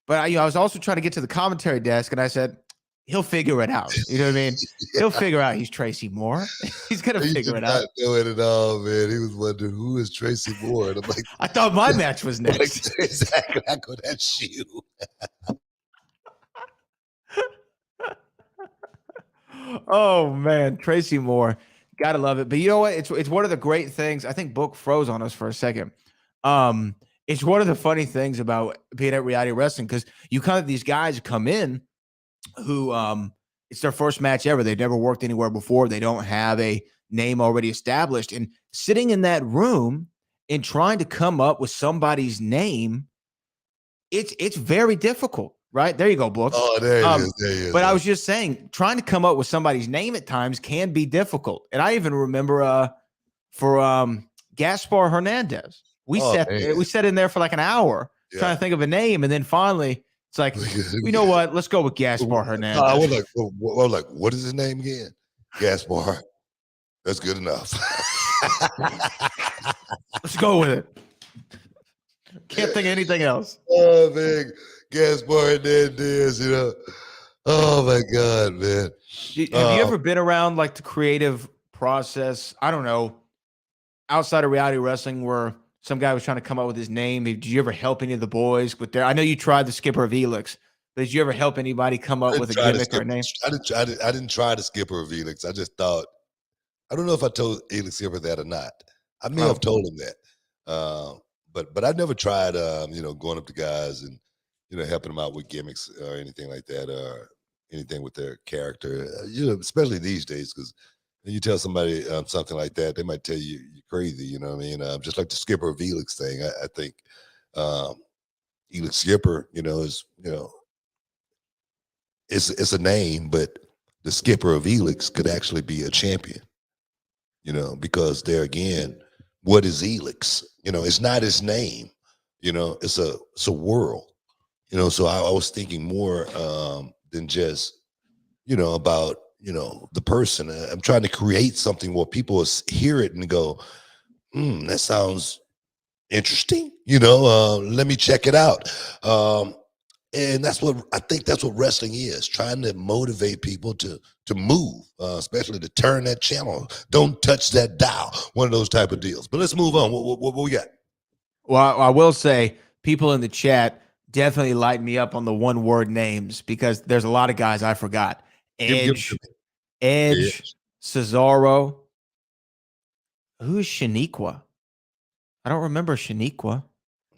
but I was also trying to get to the commentary desk, and I said, he'll figure it out. You know what I mean? He'll figure out he's Tracy Moore. He's going to figure it out. Know it at all, man. He was wondering, who is Tracy Moore? And I'm like, I thought my match was next. exactly. I go, that's you. Oh man, Tracy Moore, gotta love it. But you know what? It's one of the great things. I think Book froze on us for a second. It's one of the funny things about being at reality wrestling because you kind of these guys come in who it's their first match ever. They've never worked anywhere before. They don't have a name already established, and sitting in that room and trying to come up with somebody's name, it's very difficult. Right? There you go, Book. Oh, there it is. There he is. But I was just saying, trying to come up with somebody's name at times can be difficult. And I even remember for Gaspar Hernandez, we sat in there for like an hour trying to think of a name, and then finally it's like, you know what? Let's go with Gaspar Hernandez. I was like, what is his name again? Gaspar. That's good enough. Let's go with it. Can't think of anything else. Oh man. Gaspar Hernandez, you know. Oh my God, man. Have you ever been around like the creative process? I don't know, outside of reality wrestling, where some guy was trying to come up with his name. Did you ever help any of the boys with their? I know you tried the Skipper of Elix, but did you ever help anybody come up with a gimmick or a name? I didn't try the Skipper of Elix. I just thought, I don't know if I told Elix Skipper that or not. I may have told him that, but I never tried, going up to guys and helping them out with gimmicks or anything like that, or anything with their character. Especially these days, because when you tell somebody something like that, they might tell you you're crazy. You know what I mean? Just like the Skipper of Elix thing. I think Elix Skipper, is it's a name, but the Skipper of Elix could actually be a champion. Because there again, what is Elix? It's not his name. It's a world. So I was thinking more than just, about, the person. I'm trying to create something where people hear it and go, that sounds interesting. Let me check it out. And that's what I think that's what wrestling is, trying to motivate people to move, especially to turn that channel. Don't touch that dial. One of those type of deals. But let's move on. What we got? Well, I will say people in the chat definitely light me up on the one word names because there's a lot of guys I forgot. Edge, Cesaro. Who's Shaniqua? I don't remember Shaniqua.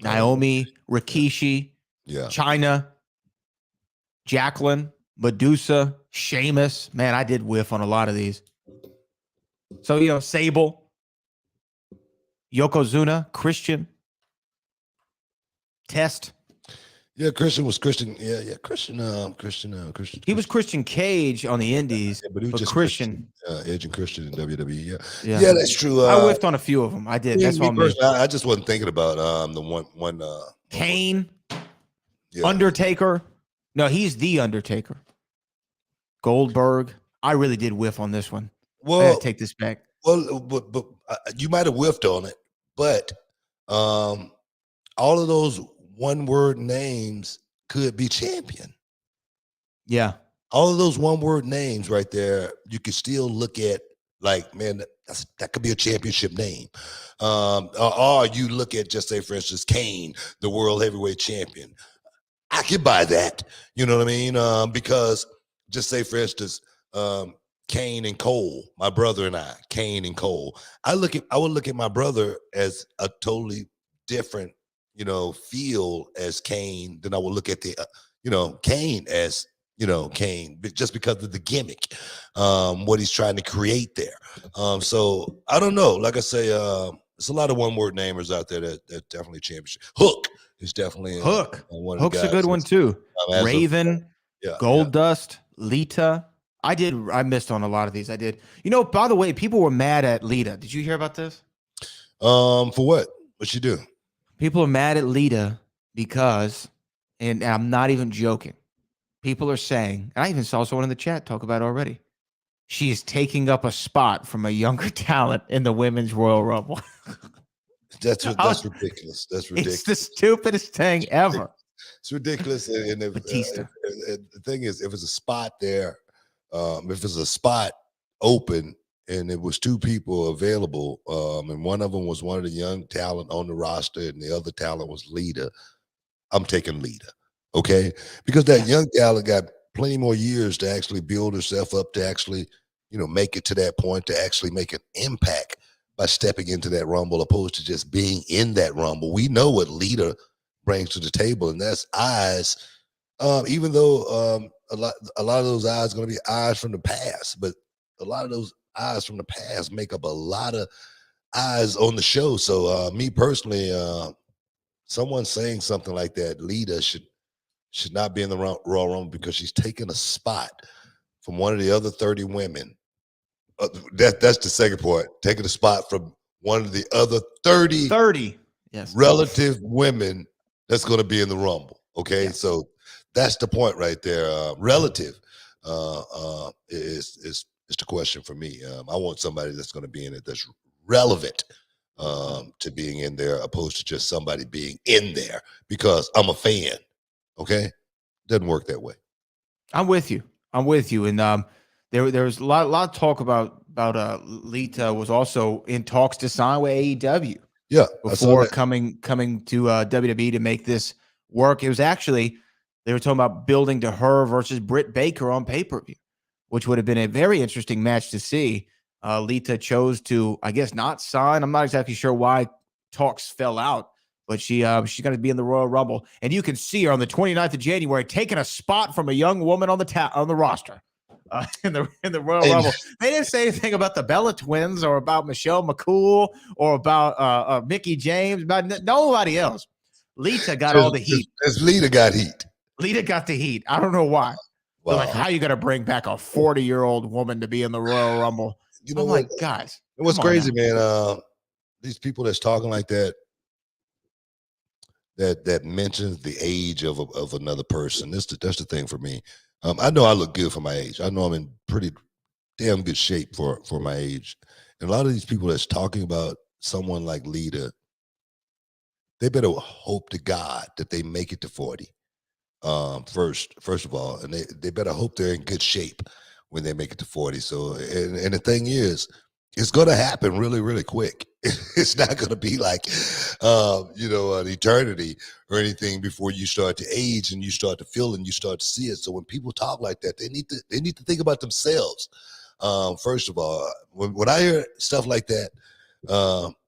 Naomi, Rikishi, China, Jacqueline, Medusa, Sheamus. Man, I did whiff on a lot of these. So, Sable, Yokozuna, Christian, Test. Yeah, Christian was Christian. Yeah, Christian. He was Christian Cage on the Indies, but he was just Christian. Edge and Christian in WWE. Yeah, that's true. I whiffed on a few of them. I did. That's what I just wasn't thinking about the one. Kane, Undertaker. No, he's the Undertaker. Goldberg. I really did whiff on this one. Well, I gotta take this back. Well, but you might have whiffed on it, but all of those one-word names could be champion. Yeah. All of those one-word names right there, you could still look at like, man, that could be a championship name. Or you look at, just say, for instance, Kane, the world heavyweight champion. I could buy that. You know what I mean? Because just say, for instance, Kane and Cole, my brother and I, Kane and Cole. I would look at my brother as a totally different, feel as Kane than I would look at the, Kane as, Kane, just because of the gimmick, what he's trying to create there. So I don't know. Like I say, there's a lot of one-word namers out there that definitely championship. Hook is definitely one of the Hook's guys. a good one too. Raven, Goldust, Lita. I missed on a lot of these. I did. By the way, people were mad at Lita. Did you hear about this? For what? What'd she do? People are mad at Lita because, and I'm not even joking, people are saying, and I even saw someone in the chat talk about it already. She is taking up a spot from a younger talent in the Women's Royal Rumble. That's ridiculous. That's ridiculous. It's the stupidest thing ever. It's ridiculous. And if, Batista. the thing is, if it's a spot there, if it's a spot open and it was two people available, and one of them was one of the young talent on the roster and the other talent was Lita, I'm taking Lita. Okay? Because that young talent got plenty more years to actually build herself up to actually, make it to that point, to actually make an impact by stepping into that Rumble, opposed to just being in that Rumble. We know what Lita brings to the table, and that's eyes. Even though a lot of those eyes are going to be eyes from the past, but a lot of those eyes from the past make up a lot of eyes on the show. So me personally, someone saying something like that, Lita should not be in the Royal Rumble because she's taking a spot from one of the other 30 women. That's the second point. Taking a spot from one of the other 30 yes, relative women that's going to be in the Rumble. Okay, so that's the point right there. Relative is the question for me. I want somebody that's going to be in it that's relevant to being in there, opposed to just somebody being in there because I'm a fan. Okay, doesn't work that way. I'm with you. And there was a lot of talk about Lita was also in talks to sign with AEW. Yeah, before coming to WWE to make this work. It was actually, they were talking about building to her versus Britt Baker on pay-per-view, which would have been a very interesting match to see. Lita chose to, I guess, not sign. I'm not exactly sure why talks fell out, but she's going to be in the Royal Rumble, and you can see her on the 29th of January taking a spot from a young woman on the roster. In the Royal Rumble. They didn't say anything about the Bella Twins or about Michelle McCool or about Mickey James, about nobody else. Lita got all the heat. Lita got heat. Lita got the heat. I don't know why. Wow. Like, how you going to bring back a 40-year-old woman to be in the Royal Rumble? I'm like, guys. What's crazy, man? These people that's talking like that mentions the age of another person. That's the thing for me. I know I look good for my age. I know I'm in pretty damn good shape for my age. And a lot of these people that's talking about someone like Lita, they better hope to God that they make it to 40. First of all, and they better hope they're in good shape when they make it to 40. So, and the thing is, it's going to happen really, really quick. It's not going to be like, an eternity or anything before you start to age and you start to feel and you start to see it. So when people talk like that, they need to think about themselves. First of all, when I hear stuff like that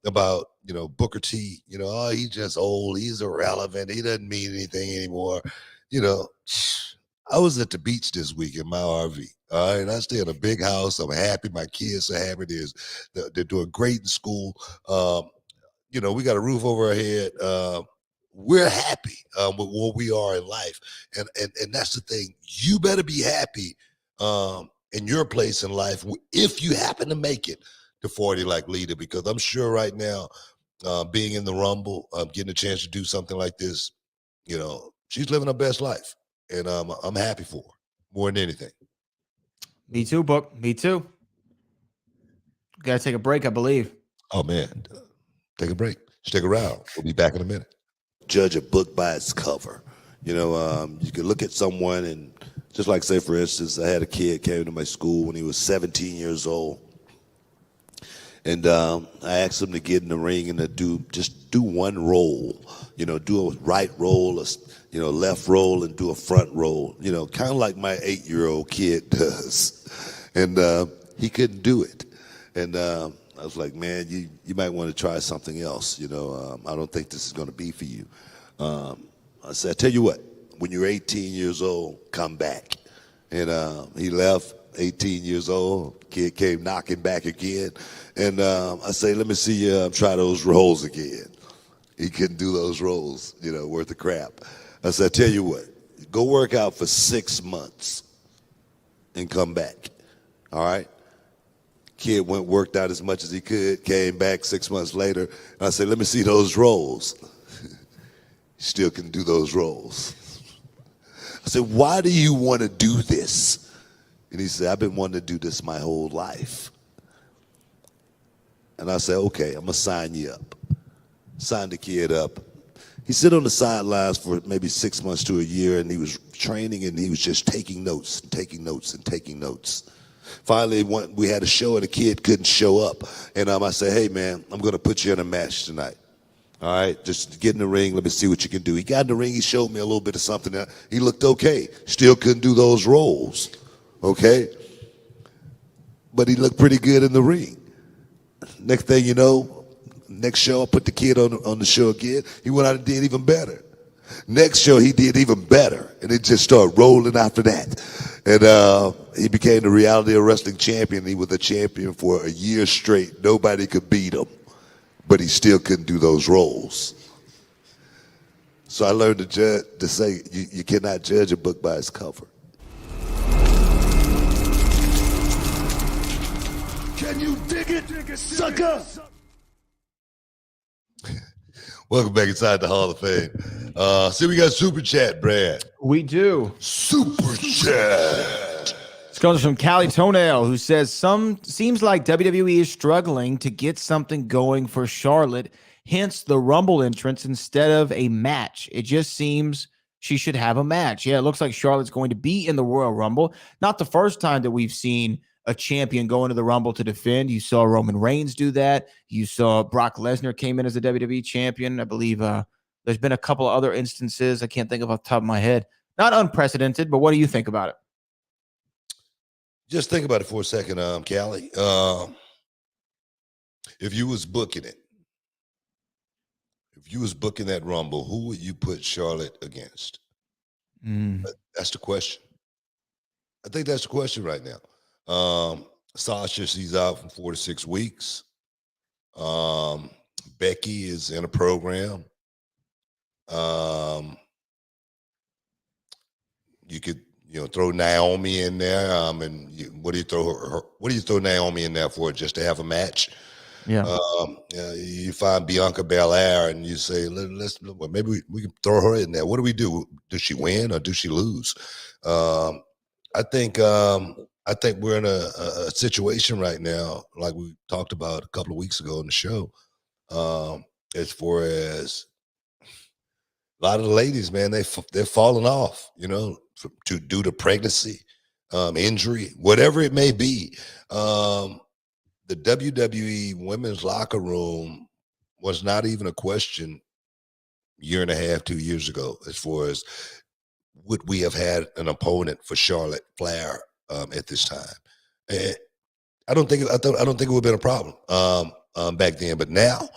about, Booker T, oh, he's just old, he's irrelevant, he doesn't mean anything anymore. I was at the beach this week in my RV. All right, and I stay in a big house. I'm happy. My kids are happy. They're doing great in school. We got a roof over our head. We're happy with where we are in life, and that's the thing. You better be happy in your place in life if you happen to make it to 40 like Lita, because I'm sure right now, being in the Rumble, getting a chance to do something like this, she's living her best life, and I'm happy for her more than anything. Me too, Book. Me too. Got to take a break, I believe. Oh, man. Take a break. Stick around. We'll be back in a minute. Judge a book by its cover. You can look at someone and just like, say, for instance, I had a kid came to my school when he was 17 years old. And I asked him to get in the ring and to do one roll, do a right roll, a left roll, and do a front roll, kind of like my 8-year-old kid does. And he couldn't do it. And I was like, man, you might want to try something else. I don't think this is going to be for you. I said, I tell you what, when you're 18 years old, come back. And he left, 18 years old, kid came knocking back again. And I say, let me see you try those rolls again. He couldn't do those rolls, worth of crap. I said, I tell you what, go work out for 6 months and come back. All right? Kid worked out as much as he could, came back 6 months later. And I said, let me see those rolls. He still can do those rolls. I said, why do you want to do this? And he said, I've been wanting to do this my whole life. And I said, okay, I'm going to sign you up. Signed the kid up. He sit on the sidelines for maybe 6 months to a year, and he was training, and he was just taking notes and taking notes and taking notes. Finally, we had a show, and the kid couldn't show up. And I said, hey, man, I'm going to put you in a match tonight. All right, just get in the ring. Let me see what you can do. He got in the ring. He showed me a little bit of something. He looked okay. Still couldn't do those rolls, okay? But he looked pretty good in the ring. Next thing you know, next show, I put the kid on the show again. He went out and did even better. Next show, he did even better. And it just started rolling after that. And he became the Reality of Wrestling champion. He was the champion for a year straight. Nobody could beat him. But he still couldn't do those roles. So I learned to say you cannot judge a book by its cover. Can you dig it, sucker? Welcome back inside the Hall of Fame. See, we got Super Chat, Brad. We do. Super Chat. This comes from Callie Toenail, who says, seems like WWE is struggling to get something going for Charlotte, hence the Rumble entrance instead of a match. It just seems she should have a match. Yeah, it looks like Charlotte's going to be in the Royal Rumble. Not the first time that we've seen a champion go into the Rumble to defend. You saw Roman Reigns do that. You saw Brock Lesnar came in as a WWE champion. I believe there's been a couple of other instances. I can't think of off the top of my head. Not unprecedented, but what do you think about it? Just think about it for a second, Callie. If you was booking it, if you was booking that Rumble, who would you put Charlotte against? That's the question. I think that's the question right now. Sasha, she's out from 4 to 6 weeks. Becky is in a program. You could, throw Naomi in there. And what do you throw her? What do you throw Naomi in there for? Just to have a match? Yeah. You find Bianca Belair and you say, maybe we can throw her in there. What do we do? Does she win or does she lose? I think we're in a situation right now, like we talked about a couple of weeks ago in the show, as far as a lot of the ladies, man, they're falling off, due to pregnancy, injury, whatever it may be. The WWE women's locker room was not even a question a year and a half, 2 years ago, as far as would we have had an opponent for Charlotte Flair at this time. And I don't think it would have been a problem back then, but now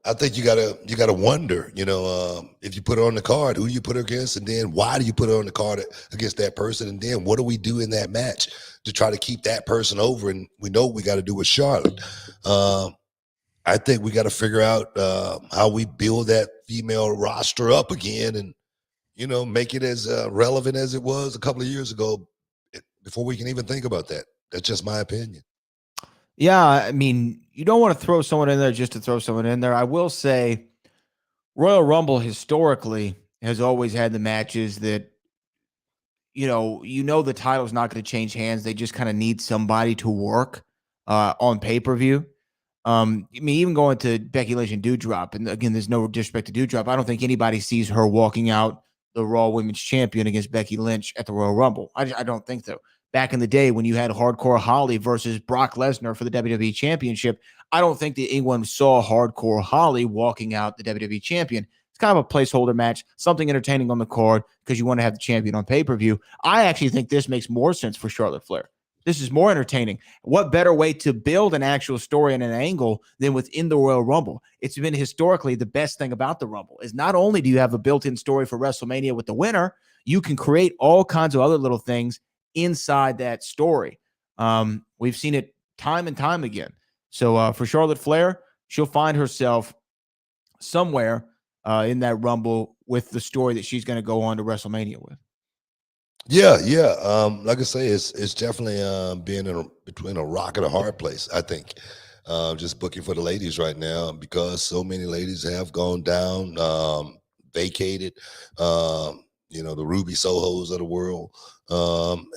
I think you gotta wonder, if you put her on the card, who do you put her against, and then why do you put her on the card against that person, and then what do we do in that match to try to keep that person over? And we know what we got to do with Charlotte. I think we got to figure out how we build that female roster up again, and make it as relevant as it was a couple of years ago, before we can even think about that. That's just my opinion. Yeah, I mean, you don't want to throw someone in there just to throw someone in there. I will say Royal Rumble historically has always had the matches that, the title's not going to change hands. They just kind of need somebody to work on pay-per-view. I mean, even going to Becky Lynch and Doudrop, and again, there's no disrespect to Doudrop. I don't think anybody sees her walking out the Raw Women's Champion against Becky Lynch at the Royal Rumble. I don't think so. Back in the day when you had Hardcore Holly versus Brock Lesnar for the WWE Championship, I don't think that anyone saw Hardcore Holly walking out the WWE Champion. It's kind of a placeholder match, something entertaining on the card because you want to have the champion on pay-per-view. I actually think this makes more sense for Charlotte Flair. This is more entertaining. What better way to build an actual story and an angle than within the Royal Rumble? It's been historically the best thing about the Rumble is not only do you have a built-in story for WrestleMania with the winner, you can create all kinds of other little things inside that story. We've seen it time and time again. So for Charlotte Flair, she'll find herself somewhere in that Rumble with the story that she's going to go on to WrestleMania with. Yeah. Like I say, it's definitely being between a rock and a hard place, I think. Just booking for the ladies right now because so many ladies have gone down, vacated. the Ruby Sohos of the world.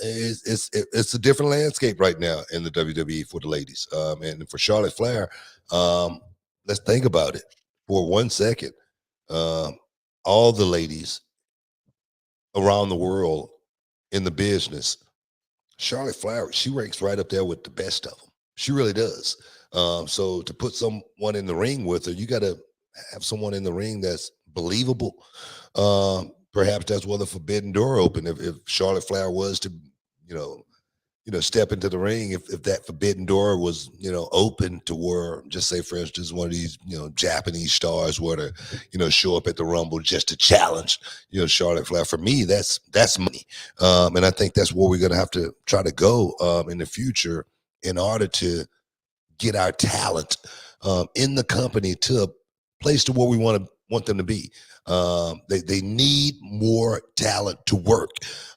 It's a different landscape right now in the WWE for the ladies. And for Charlotte Flair, let's think about it for 1 second. All the ladies around the world in the business, Charlotte Flair, she ranks right up there with the best of them. She really does. So to put someone in the ring with her, you got to have someone in the ring that's believable. Perhaps that's where the forbidden door open. If Charlotte Flair was to, step into the ring, if that forbidden door was, open to where, just say for instance, one of these, Japanese stars were to, show up at the Rumble just to challenge, Charlotte Flair. For me, that's money. And I think that's where we're going to have to try to go in the future in order to get our talent in the company to a place to where we want them to be. They need more talent to work,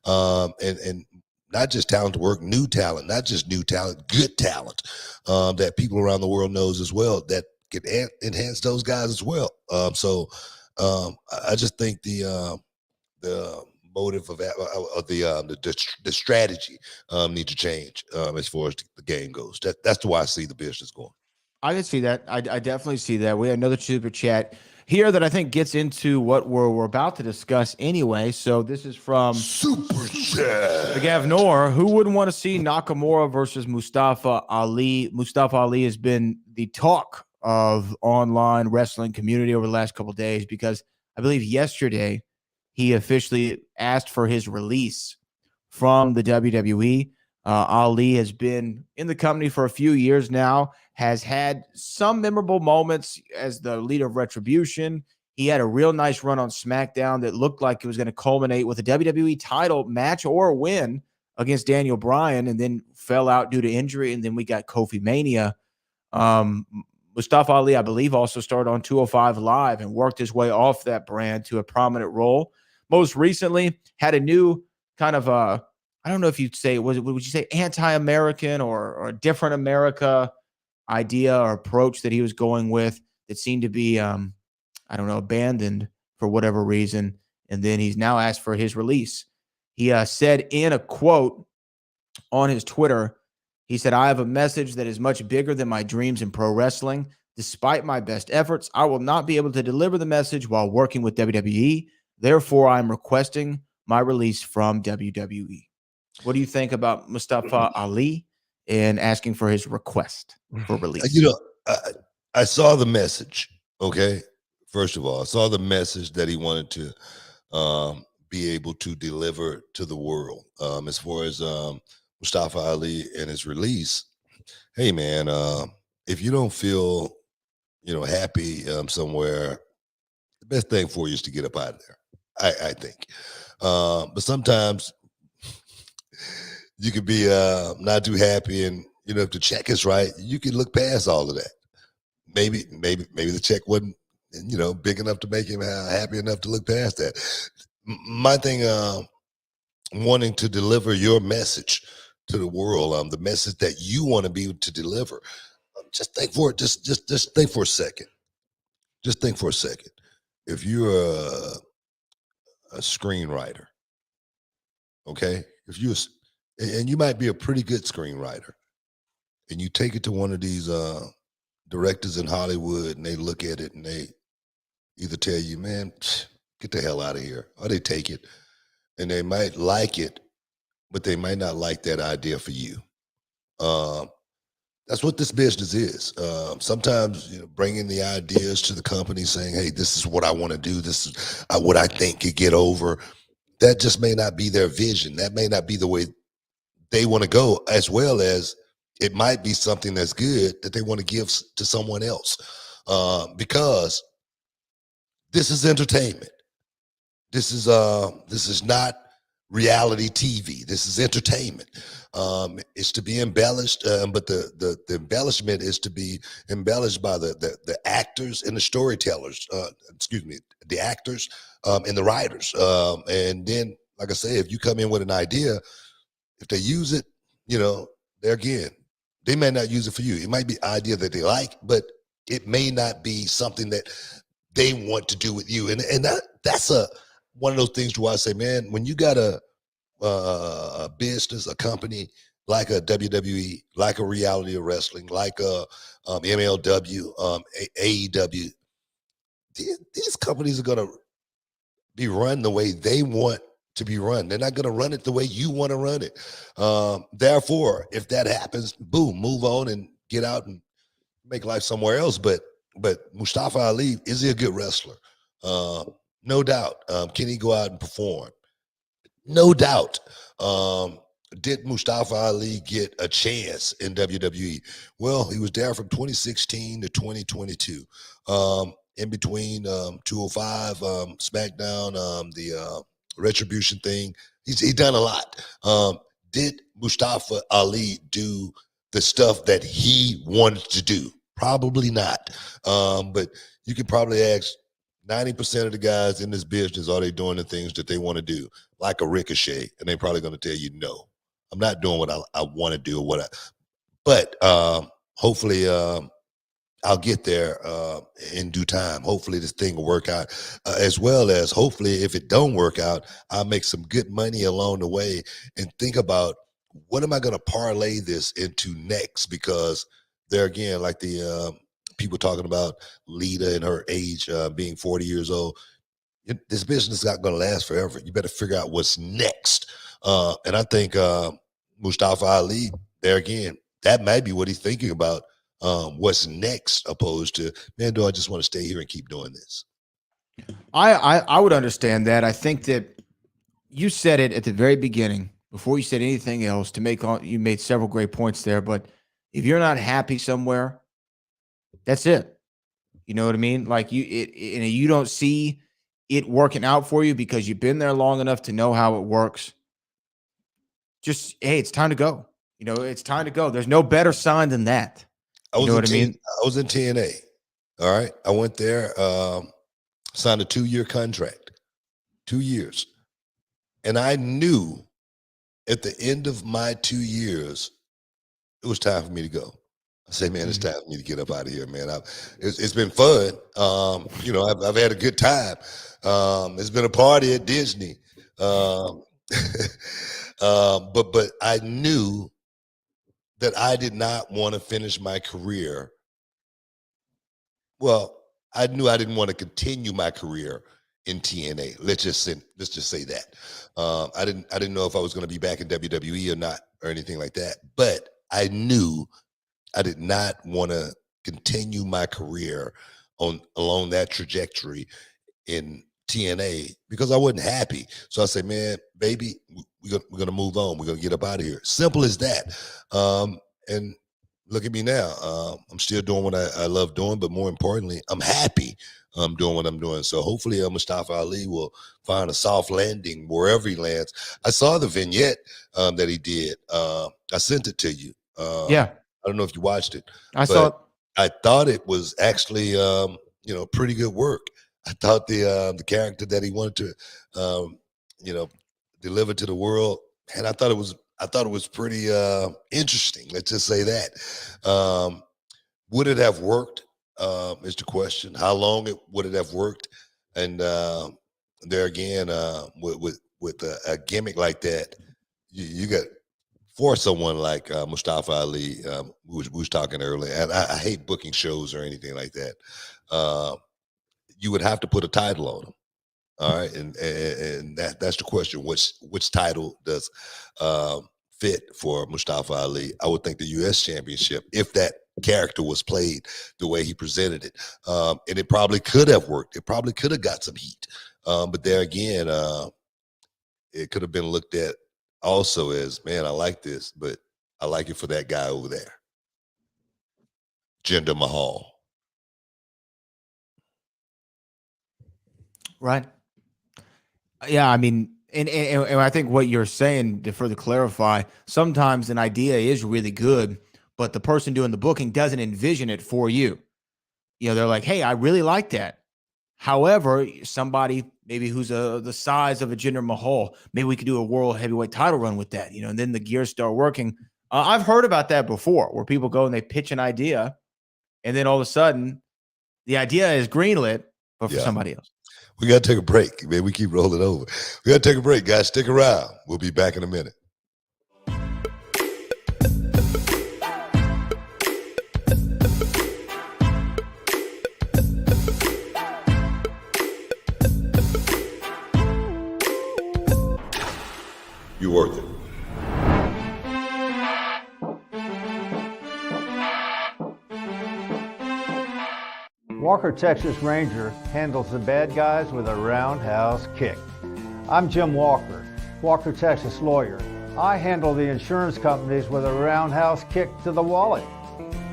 and not just talent to work, new talent, not just new talent, good talent that people around the world knows as well that can enhance those guys as well. So I just think the motive of the strategy need to change as far as the game goes. That's the way I see the business going. I can see that. I definitely see that. We had another super chat here that I think gets into what we're about to discuss anyway. So this is from Super Chat. the Gav Noor. Who wouldn't want to see Nakamura versus Mustafa Ali? Mustafa Ali has been the talk of online wrestling community over the last couple of days because I believe yesterday he officially asked for his release from the WWE. Ali has been in the company for a few years now, has had some memorable moments as the leader of Retribution. He had a real nice run on SmackDown that looked like it was going to culminate with a WWE title match or a win against Daniel Bryan, and then fell out due to injury, and then we got Kofi Mania. Mustafa Ali, I believe, also started on 205 Live and worked his way off that brand to a prominent role. Most recently, had a new kind of I don't know if you'd say, would you say anti-American or a different America idea or approach that he was going with that seemed to be, abandoned for whatever reason. And then he's now asked for his release. He said in a quote on his Twitter, he said, "I have a message that is much bigger than my dreams in pro wrestling. Despite my best efforts, I will not be able to deliver the message while working with WWE. Therefore, I'm requesting my release from WWE." What do you think about Mustafa Ali and asking for his request for release? I saw the message. Okay. First of all, I saw the message that he wanted to be able to deliver to the world. As far as Mustafa Ali and his release, hey man, if you don't feel, happy somewhere, the best thing for you is to get up out of there. I think. But sometimes you could be not too happy, and if the check is right, you can look past all of that. Maybe the check wasn't big enough to make him happy enough to look past that. My thing, wanting to deliver your message to the world, the message that you want to be able to deliver. Just think for it. Just think for a second. Just think for a second. If you're a screenwriter, okay, and you might be a pretty good screenwriter, and you take it to one of these directors in Hollywood, and they look at it and they either tell you, "Man, get the hell out of here," or they take it and they might like it, but they might not like that idea for you. That's what this business is. Sometimes, bringing the ideas to the company, saying, "Hey, this is what I want to do. This is what I think could get over." That just may not be their vision. That may not be the way they want to go, as well as it might be something that's good that they want to give to someone else. Because this is entertainment. This is not reality TV. This is entertainment. It's to be embellished, but the embellishment is to be embellished by the actors and the storytellers. The actors and the writers. And then, like I say, if you come in with an idea, if they use it, they may not use it for you. It might be an idea that they like, but it may not be something that they want to do with you. And one of those things where I say, man, when you got a business, a company like a WWE, like a reality of wrestling, like a MLW, AEW, these companies are going to be run the way they want to be run. They're not going to run it the way you want to run it. Therefore, if that happens, boom, move on and get out and make life somewhere else. But Mustafa Ali, is he a good wrestler? No doubt. Can he go out and perform? No doubt. Did Mustafa Ali get a chance in WWE? Well, he was there from 2016 to 2022. In between 205, Smackdown, the Retribution thing, he's done a lot. Did Mustafa Ali do the stuff that he wanted to do? Probably not. But you could probably ask 90% of the guys in this business, are they doing the things that they want to do? Like a Ricochet, and they're probably going to tell you, no, I'm not doing what I want to do. But hopefully I'll get there in due time. Hopefully this thing will work out, as well as hopefully if it don't work out, I'll make some good money along the way and think about what am I going to parlay this into next? Because there again, like the people talking about Lita and her age being 40 years old, this business is not going to last forever. You better figure out what's next. And I think Mustafa Ali, there again, that might be what he's thinking about. What's next, opposed to, man, do I just want to stay here and keep doing this? I would understand that. I think that you said it at the very beginning before you said anything else. You made several great points there, but if you're not happy somewhere, that's it. You know what I mean? Like you don't see it working out for you because you've been there long enough to know how it works. Just, hey, it's time to go. You know, it's time to go. There's no better sign than that. I was in TNA. All right. I went there, signed a 2-year contract, 2 years. And I knew at the end of my 2 years, it was time for me to go. I say, man, it's time for me to get up out of here, man. It's been fun. You know, I've had a good time. It's been a party at Disney. But I knew that I did not want to finish my career. Well, I knew I didn't want to continue my career in TNA. Let's just say that. I didn't know if I was going to be back in WWE or not or anything like that. But I knew I did not want to continue my career along that trajectory in TNA because I wasn't happy. So I said, man, baby, we're gonna move on. We're gonna get up out of here. Simple as that. And look at me now. I'm still doing what I love doing, but more importantly, I'm happy doing what I'm doing. So hopefully Mustafa Ali will find a soft landing wherever he lands. I saw the vignette that he did. I sent it to you. Yeah. I don't know if you watched it. I saw it. I thought it was actually, pretty good work. I thought the character that he wanted to, deliver to the world, and I thought it was pretty interesting. Let's just say that. Would it have worked? Is the question. How long would it have worked? And there again, with a gimmick like that, you got. For someone like Mustafa Ali, who was talking earlier, and I hate booking shows or anything like that, you would have to put a title on him. All right, and that's the question. Which title does fit for Mustafa Ali? I would think the U.S. Championship, if that character was played the way he presented it, and it probably could have worked. It probably could have got some heat, but there again, it could have been looked at also as, man, I like this, but I like it for that guy over there, Jinder Mahal. Right. Yeah, I mean, and I think what you're saying, to further clarify, sometimes an idea is really good, but the person doing the booking doesn't envision it for you. You know, they're like, hey, I really like that. However, somebody maybe who's the size of a Jinder Mahal, maybe we could do a world heavyweight title run with that, and then the gears start working. I've heard about that before, where people go and they pitch an idea, and then all of a sudden the idea is greenlit, but for somebody else. We got to take a break, man. We keep rolling over. We got to take a break, guys. Stick around. We'll be back in a minute. You're worth it. Walker Texas Ranger handles the bad guys with a roundhouse kick. I'm Jim Walker, Walker Texas lawyer. I handle the insurance companies with a roundhouse kick to the wallet.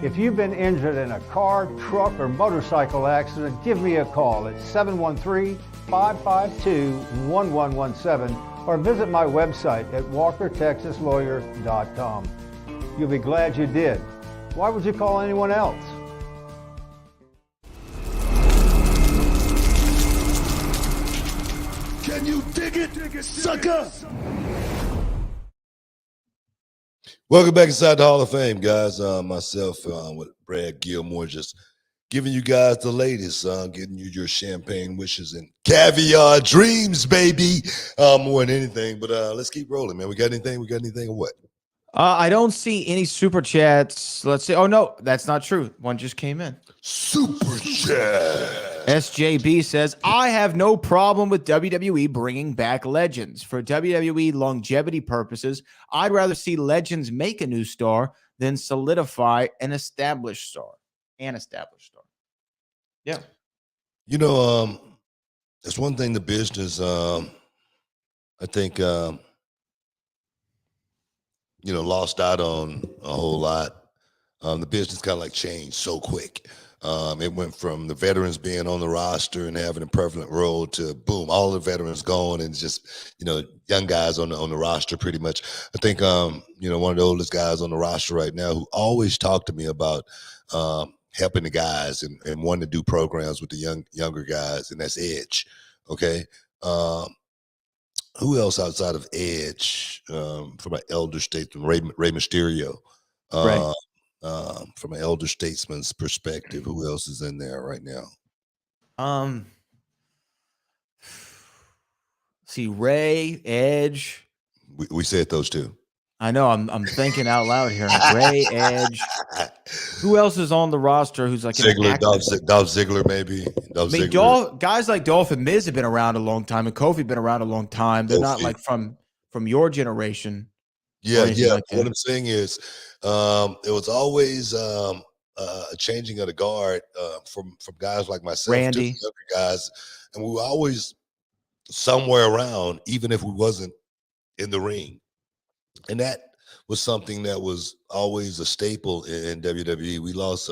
If you've been injured in a car, truck, or motorcycle accident, give me a call at 713-552-1117 or visit my website at walkertexaslawyer.com. You'll be glad you did. Why would you call anyone else? Can you dig it, sucker? Welcome back inside the Hall of Fame, guys. Myself with Brad Gilmore, just giving you guys the latest, getting you your champagne wishes and caviar dreams, baby. More than anything, but let's keep rolling, man. We got anything or what? I don't see any super chats. Let's see. Oh, no, that's not true. One just came in. Super chat. SJB says, I have no problem with WWE bringing back legends. For WWE longevity purposes, I'd rather see legends make a new star than solidify an established star. Yeah. You know, it's one thing the business, I think, lost out on a whole lot. The business kind of like changed so quick. It went from the veterans being on the roster and having a prevalent role to boom, all the veterans gone and just, young guys on the roster pretty much. I think, one of the oldest guys on the roster right now who always talked to me about helping the guys and wanting to do programs with the younger guys, and that's Edge. Okay. Who else outside of Edge from an elder statesman? Rey Mysterio. Right. From an elder statesman's perspective, who else is in there right now? See, Ray, Edge. We said those two. I know. I'm thinking out loud here. Ray, Edge. Who else is on the roster? Who's like Ziggler, Dolph Ziggler, maybe. Guys like Dolph and Miz have been around a long time, and Kofi been around a long time. They're not like from your generation. Yeah. Like what I'm saying is, it was always a changing of the guard from guys like myself, Randy, to younger guys, and we were always somewhere around, even if we wasn't in the ring. And that was something that was always a staple in WWE. We lost,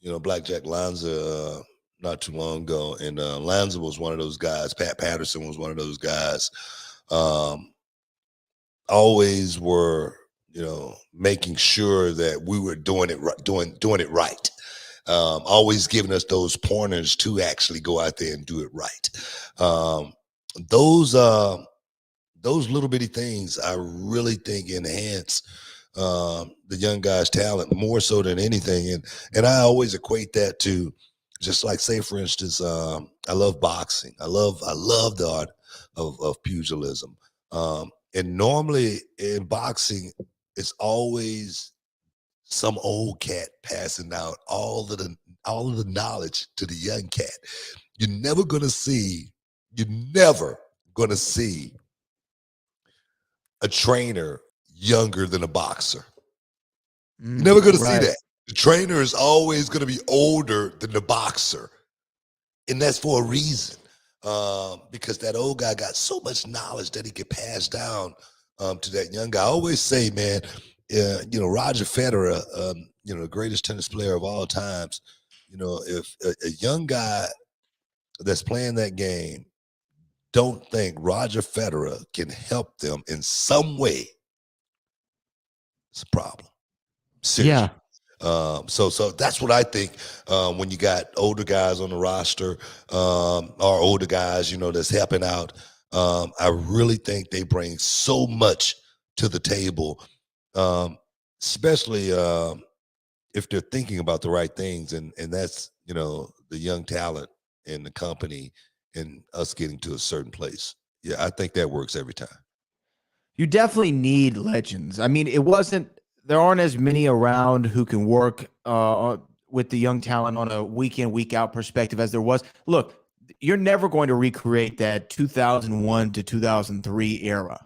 Blackjack Lanza not too long ago, and Lanza was one of those guys. Pat Patterson was one of those guys. Always were, making sure that we were doing it right. Always giving us those pointers to actually go out there and do it right. Those little bitty things, I really think enhance the young guys' talent more so than anything. And I always equate that to just like, say, for instance, I love boxing. I love the art of pugilism. And normally in boxing, it's always some old cat passing out all of the knowledge to the young cat. You're never gonna see a trainer younger than a boxer. You're never gonna see that. The trainer is always gonna be older than the boxer. And that's for a reason. Because that old guy got so much knowledge that he could pass down to that young guy. I always say, man, Roger Federer, the greatest tennis player of all times, if a young guy that's playing that game don't think Roger Federer can help them in some way, it's a problem. Seriously. Yeah. So that's what I think when you got older guys on the roster or older guys, that's helping out. I really think they bring so much to the table, especially if they're thinking about the right things. And that's, the young talent in the company and us getting to a certain place. Yeah, I think that works every time. You definitely need legends. I mean, there aren't as many around who can work with the young talent on a week in, week out perspective as there was. Look, you're never going to recreate that 2001 to 2003 era.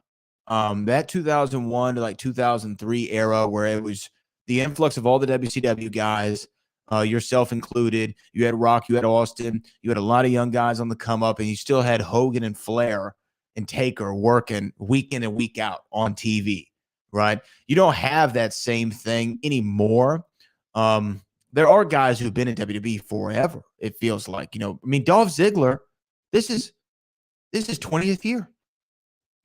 That 2001 to like 2003 era where it was the influx of all the WCW guys, yourself included. You had Rock, you had Austin, you had a lot of young guys on the come up, and you still had Hogan and Flair and Taker working week in and week out on TV, right? You don't have that same thing anymore. There are guys who've been in WWE forever. It feels like, I mean, Dolph Ziggler, this is his 20th year.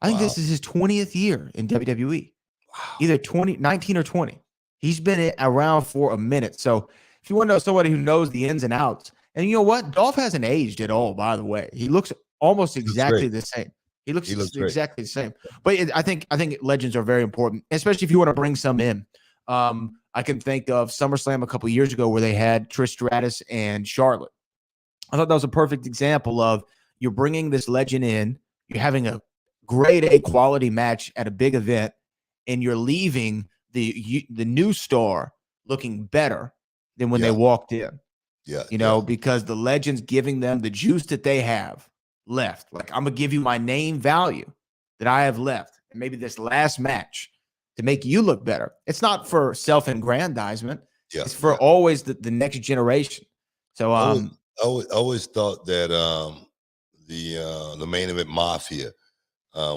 I think this is his 20th year in WWE. Wow. Either 19 or 20. He's been around for a minute. So if you want to know somebody who knows the ins and outs, and you know what? Dolph hasn't aged at all, by the way. He looks almost exactly the same. He looks exactly the same. But I think legends are very important, especially if you want to bring some in. I can think of SummerSlam a couple years ago where they had Trish Stratus and Charlotte. I thought that was a perfect example of you're bringing this legend in, you're having a grade A quality match at a big event, and you're leaving the new star looking better than when they walked in. Yeah, because the legend's giving them the juice that they have left. Like, I'm going to give you my name value that I have left. And maybe this last match to make you look better. It's not for self-aggrandizement. It's for always the next generation. So I always thought that the main event Mafia,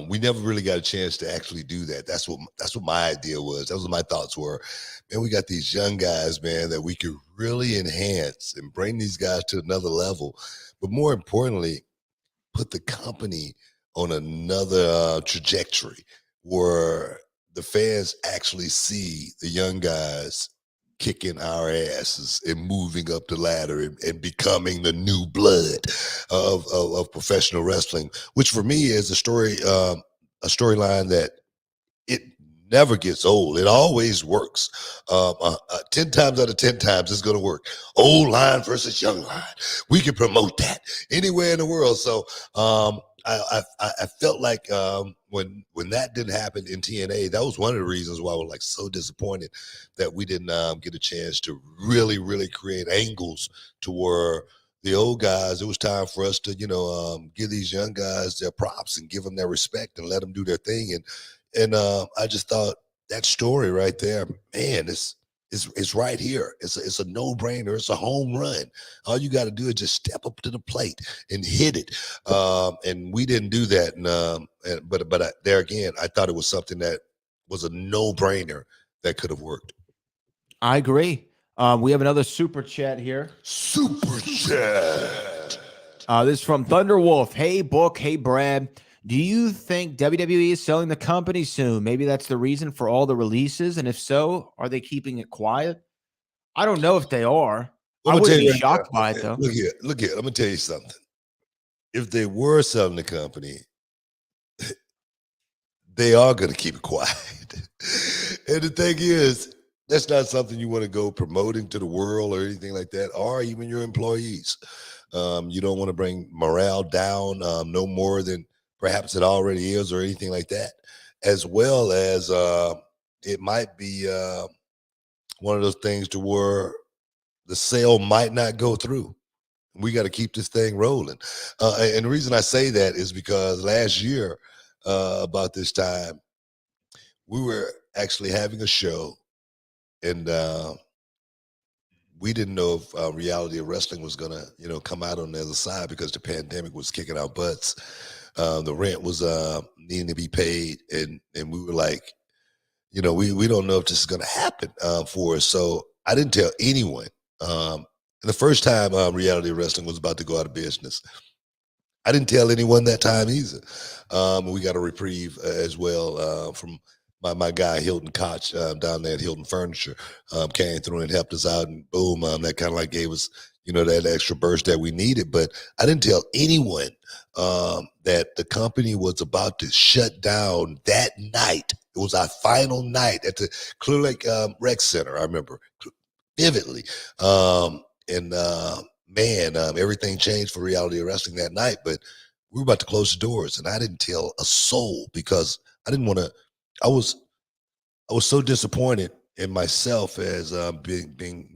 we never really got a chance to actually do that. That's what my idea was. That was what my thoughts were. Man, we got these young guys, man, that we could really enhance and bring these guys to another level. But more importantly, put the company on another trajectory where the fans actually see the young guys kicking our asses and moving up the ladder and becoming the new blood of professional wrestling, which for me is a storyline that it never gets old. It always works. 10 times out of 10 times it's going to work. Old line versus young line. We can promote that anywhere in the world. So I felt like when that didn't happen in TNA, that was one of the reasons why I was like so disappointed that we didn't get a chance to really, really create angles to where the old guys, it was time for us to, give these young guys their props and give them their respect and let them do their thing. And I just thought that story right there, man, it's right here. It's a no-brainer. It's a home run. All you got to do is just step up to the plate and hit it. And we didn't do that. But there again, I thought it was something that was a no-brainer that could have worked. I agree. We have another super chat here. Super chat. This is from Thunderwolf. Hey, Book. Hey, Brad. Do you think WWE is selling the company soon? Maybe that's the reason for all the releases. And if so, are they keeping it quiet? I don't know if they are. I wouldn't be shocked by it, though. Look here. I'm going to tell you something. If they were selling the company, they are going to keep it quiet. And the thing is, that's not something you want to go promoting to the world or anything like that, or even your employees. You don't want to bring morale down no more than perhaps it already is or anything like that, as well as it might be one of those things to where the sale might not go through. We got to keep this thing rolling. And the reason I say that is because last year, about this time, we were actually having a show, and we didn't know if reality of wrestling was going to, come out on the other side because the pandemic was kicking our butts. The rent was needing to be paid, and we were like, we don't know if this is going to happen for us. So I didn't tell anyone. The first time reality wrestling was about to go out of business, I didn't tell anyone that time either. We got a reprieve as well from my guy Hilton Koch down there at Hilton Furniture came through and helped us out, and boom, that kind of like gave us that extra burst that we needed. But I didn't tell anyone that the company was about to shut down that night. It was our final night at the Clear Lake Rec Center. I remember vividly. And man, everything changed for reality of wrestling that night. But we were about to close the doors, and I didn't tell a soul because I didn't want to. I was so disappointed in myself as being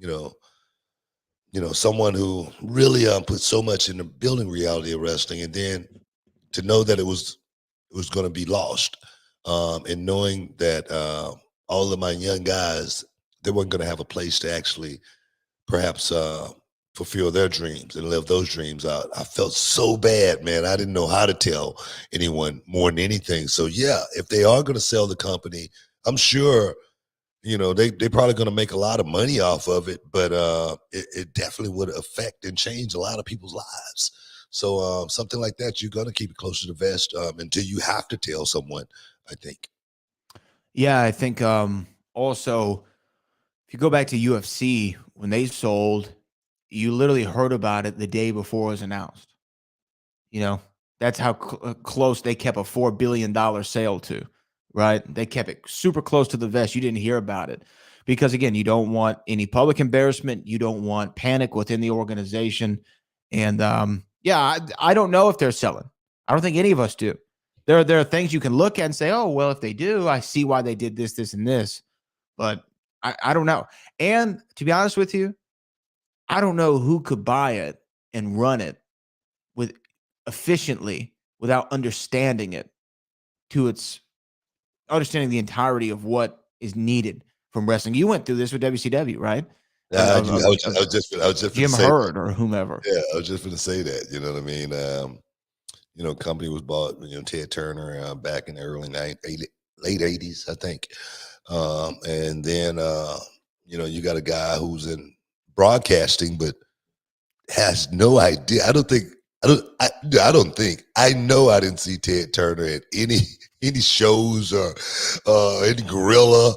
someone who really put so much into building reality of wrestling, and then to know that it was going to be lost, and knowing that all of my young guys, they weren't going to have a place to actually perhaps fulfill their dreams and live those dreams out. I felt so bad, man. I didn't know how to tell anyone more than anything. So yeah, if they are going to sell the company, I'm sure they're probably going to make a lot of money off of it, but it definitely would affect and change a lot of people's lives. So something like that, you're going to keep it close to the vest until you have to tell someone, I think. Yeah, I think also, if you go back to UFC, when they sold, you literally heard about it the day before it was announced. That's how close they kept a $4 billion sale to, right? They kept it super close to the vest. You didn't hear about it because, again, you don't want any public embarrassment. You don't want panic within the organization. And I don't know if they're selling. I don't think any of us do. There are things you can look at and say, oh, well, if they do, I see why they did this, this, and this. But I don't know. And to be honest with you, I don't know who could buy it and run it with efficiently without understanding it to its understanding the entirety of what is needed from wrestling. You went through this with WCW, right? I was just Jim Hurd or whomever. Yeah, I was just going to say that. You know what I mean? Company was bought. Ted Turner back in the late '80s, I think. And then you got a guy who's in broadcasting, but has no idea. I know I didn't see Ted Turner at any shows or any gorilla.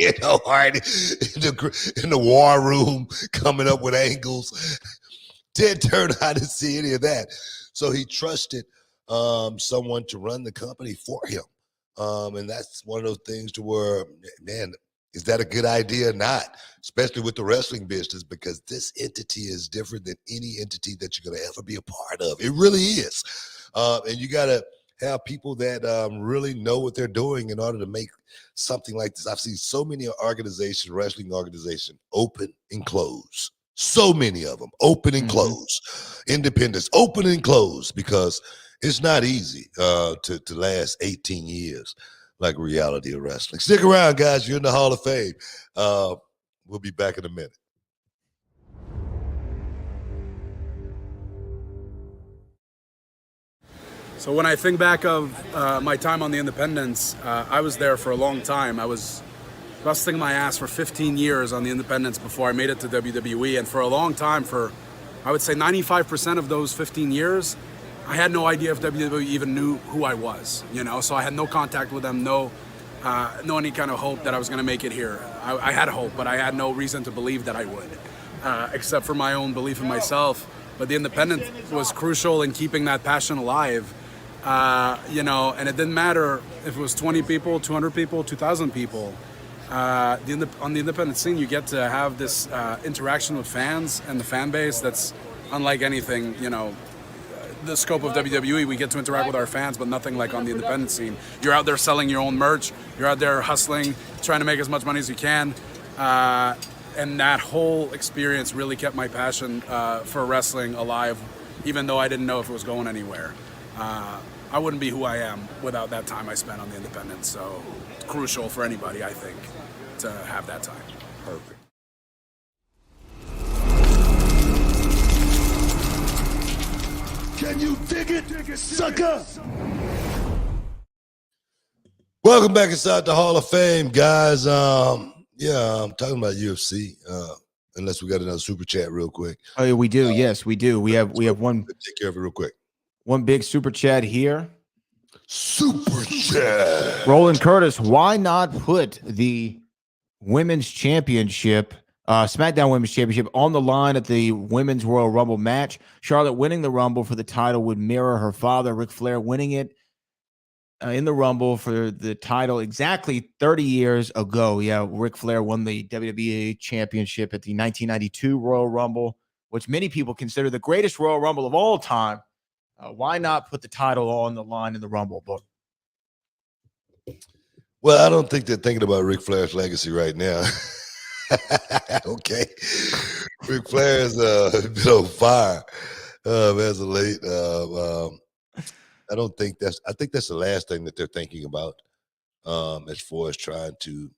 Or in the war room coming up with angles. Ted Turner, I didn't see any of that. So he trusted someone to run the company for him. And that's one of those things to where, man, is that a good idea or not? Especially with the wrestling business, because this entity is different than any entity that you're going to ever be a part of. It really is. And you got to have people that really know what they're doing in order to make something like this. I've seen so many wrestling organizations, open and close. So many of them, open and close. Independents, open and close, because it's not easy to last 18 years like reality of wrestling. Stick around, guys. You're in the Hall of Fame. We'll be back in a minute. So when I think back of my time on the independents, I was there for a long time. I was busting my ass for 15 years on the independents before I made it to WWE. And for a long time, for I would say 95% of those 15 years, I had no idea if WWE even knew who I was, so I had no contact with them, no any kind of hope that I was going to make it here. I had hope, but I had no reason to believe that I would, except for my own belief in myself. But the independent was crucial in keeping that passion alive. And it didn't matter if it was 20 people, 200 people, 2,000 people. On the independent scene, you get to have this interaction with fans and the fan base that's unlike anything, the scope of WWE. We get to interact with our fans, but nothing like on the independent scene. You're out there selling your own merch. You're out there hustling, trying to make as much money as you can. And that whole experience really kept my passion for wrestling alive, even though I didn't know if it was going anywhere. I wouldn't be who I am without that time I spent on the independent. So it's crucial for anybody, I think, to have that time. Perfect. Can you dig it, sucker? Welcome back inside the Hall of Fame, guys. I'm talking about UFC. Unless we got another super chat real quick. Oh, yeah, we do. Yes, we do. We have one. Take care of it real quick. One big super chat here. Super chat. Roland Curtis, why not put the women's championship, SmackDown women's championship, on the line at the Women's Royal Rumble match? Charlotte winning the Rumble for the title would mirror her father, Ric Flair, winning it in the Rumble for the title exactly 30 years ago. Yeah, Ric Flair won the WWE championship at the 1992 Royal Rumble. which many people consider the greatest Royal Rumble of all time, why not put the title on the line in the Rumble? But Well, I don't think they're thinking about Ric Flair's legacy right now. Okay. Ric Flair is been on fire as of late. I don't think I think that's the last thing that they're thinking about as far as trying to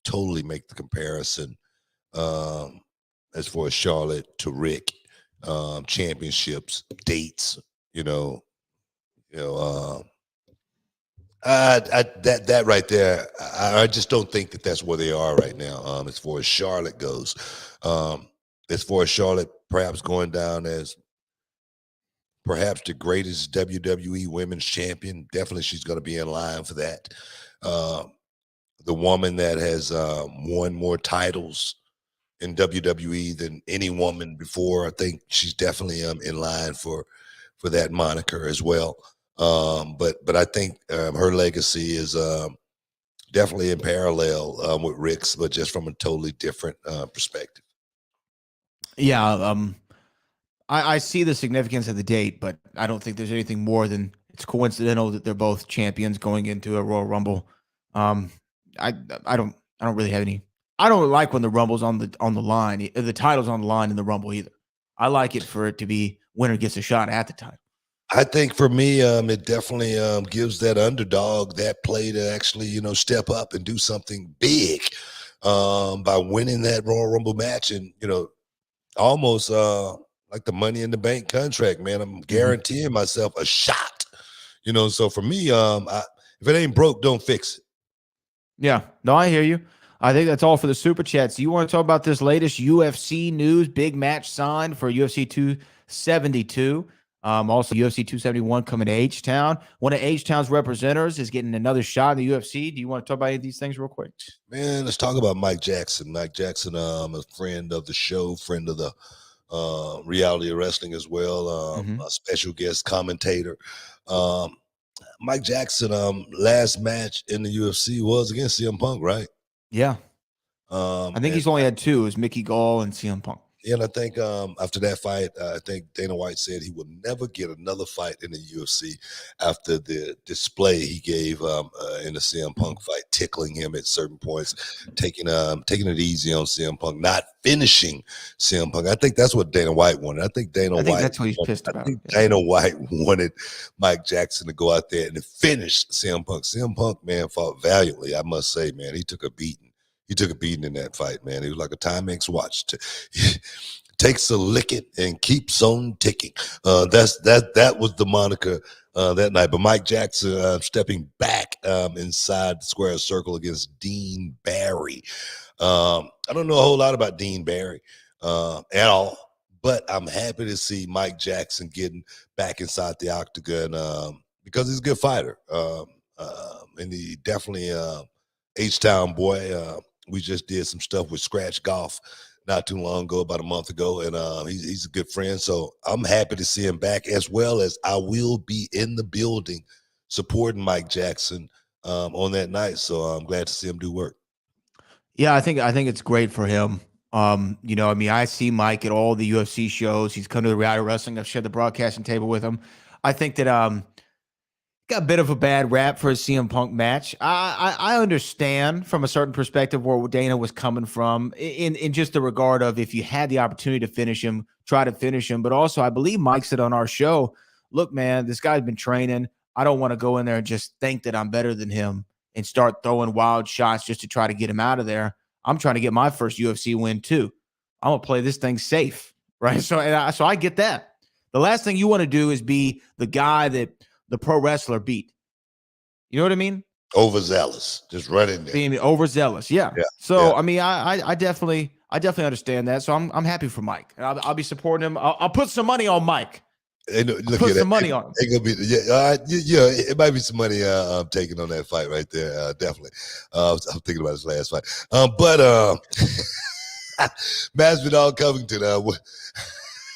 totally make the comparison as far as Charlotte to Rick, championships, dates, that right there, I just don't think that that's where they are right now. As far as Charlotte goes, as far as Charlotte perhaps going down as perhaps the greatest WWE Women's Champion, definitely she's going to be in line for that. The woman that has won more titles in WWE than any woman before, I think she's definitely in line for that moniker as well. But I think her legacy is definitely in parallel with Rick's, but just from a totally different perspective. yeah, I see the significance of the date, but I don't think there's anything more than it's coincidental that they're both champions going into a Royal Rumble. I don't really have any. I don't like when the Rumble's on the line, the title's on the line in the Rumble either. I like it for it to be winner gets a shot at the title. I think for me, it definitely gives that underdog that play to actually, step up and do something big by winning that Royal Rumble match, and almost like the Money in the Bank contract, man. I'm guaranteeing myself a shot, So for me, if it ain't broke, don't fix it. Yeah, no, I hear you. I think that's all for the super chats. You want to talk about this latest UFC news? Big match signed for UFC 272. Also, UFC 271 coming to H-Town. One of H-Town's representatives is getting another shot in the UFC. Do you want to talk about any of these things real quick? Man, let's talk about Mike Jackson. Mike Jackson, a friend of the show, friend of the reality of wrestling as well, a special guest commentator. Mike Jackson, last match in the UFC was against CM Punk, right? Yeah. I think he's only had two. It was Mickey Gall and CM Punk. And I think after that fight, I think Dana White said he will never get another fight in the UFC after the display he gave in the CM Punk fight, tickling him at certain points, taking it easy on CM Punk, not finishing CM Punk. I think that's what Dana White wanted. I think that's what he's pissed about. I think Dana White wanted Mike Jackson to go out there and finish CM Punk. CM Punk, man, fought valiantly. I must say, man, he took a beating. He took a beating in that fight, man. He was like a Timex watch. Takes a licking and keeps on ticking. That was the moniker that night. But Mike Jackson stepping back inside the square circle against Dean Barry. I don't know a whole lot about Dean Barry at all, but I'm happy to see Mike Jackson getting back inside the octagon because he's a good fighter. And he definitely H-Town boy. We just did some stuff with Scratch Golf not too long ago, about a month ago, and he's a good friend. So I'm happy to see him back, as well as I will be in the building supporting Mike Jackson on that night. So I'm glad to see him do work. Yeah, I think it's great for him. I see Mike at all the UFC shows. He's come to the reality wrestling. I've shared the broadcasting table with him. I think that got a bit of a bad rap for a CM Punk match. I understand from a certain perspective where Dana was coming from in just the regard of if you had the opportunity to finish him, try to finish him. But also, I believe Mike said on our show, look, man, this guy's been training. I don't want to go in there and just think that I'm better than him and start throwing wild shots just to try to get him out of there. I'm trying to get my first UFC win too. I'm going to play this thing safe, right? So I get that. The last thing you want to do is be the guy that the pro wrestler beat. You know what I mean? Overzealous, just running there. Being overzealous, yeah. So I mean, I definitely understand that. So I'm happy for Mike. I'll be supporting him. I'll put some money on Mike. Put some money on him. It might be some money I'm taking on that fight right there. Definitely. I'm thinking about his last fight. But Masvidal Covington,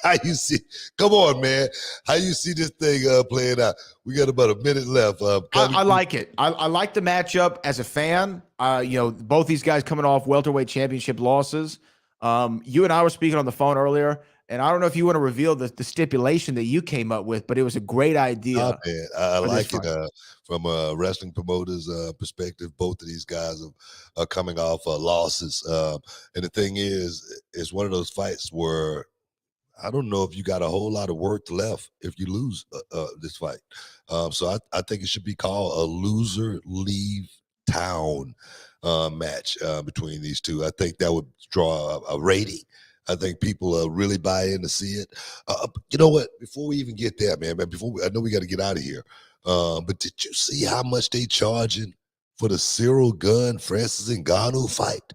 how you see? Come on, man. How you see this thing playing out? We got about a minute left. I like it. I like the matchup as a fan. Both these guys coming off welterweight championship losses. You and I were speaking on the phone earlier. And I don't know if you want to reveal the stipulation that you came up with, but it was a great idea. Oh, man, I for this like it. fight. From a wrestling promoter's perspective, both of these guys are coming off losses. And the thing is, it's one of those fights where I don't know if you got a whole lot of work left if you lose this fight. So I think it should be called a loser leave town match between these two. I think that would draw a rating. I think people really buy in to see it. You know what? Before we even get there, man, I know we got to get out of here. But did you see how much they charging for the Cyril Gunn Francis Ngannou fight?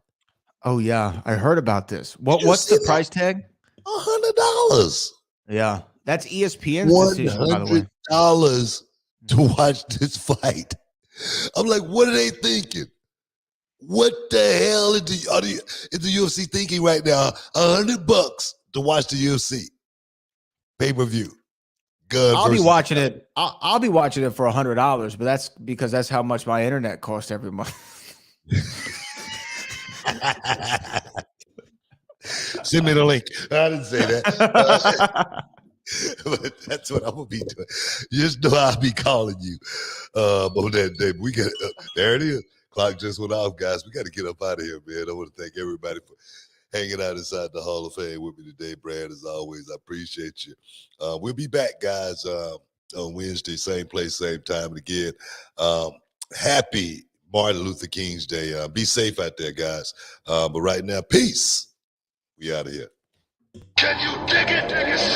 Oh yeah, I heard about this. What's the price tag? $100. Yeah, that's ESPN's decision, by the way. $100 to watch this fight. I'm like, what are they thinking? What the hell is the UFC thinking right now? $100 to watch the UFC pay-per-view. I'll be watching it. I'll be watching it for $100, but that's because that's how much my internet costs every month. Send me the link. I didn't say that. But that's what I'm gonna be doing. You just know I'll be calling you on that day. We got there it is. Clock just went off, guys. We got to get up out of here, man. I want to thank everybody for hanging out inside the Hall of Fame with me today, Brad. As always, I appreciate you. We'll be back, guys, on Wednesday, same place, same time. And again, happy Martin Luther King's Day. Be safe out there, guys. But right now, peace. We out of here. Can you dig it?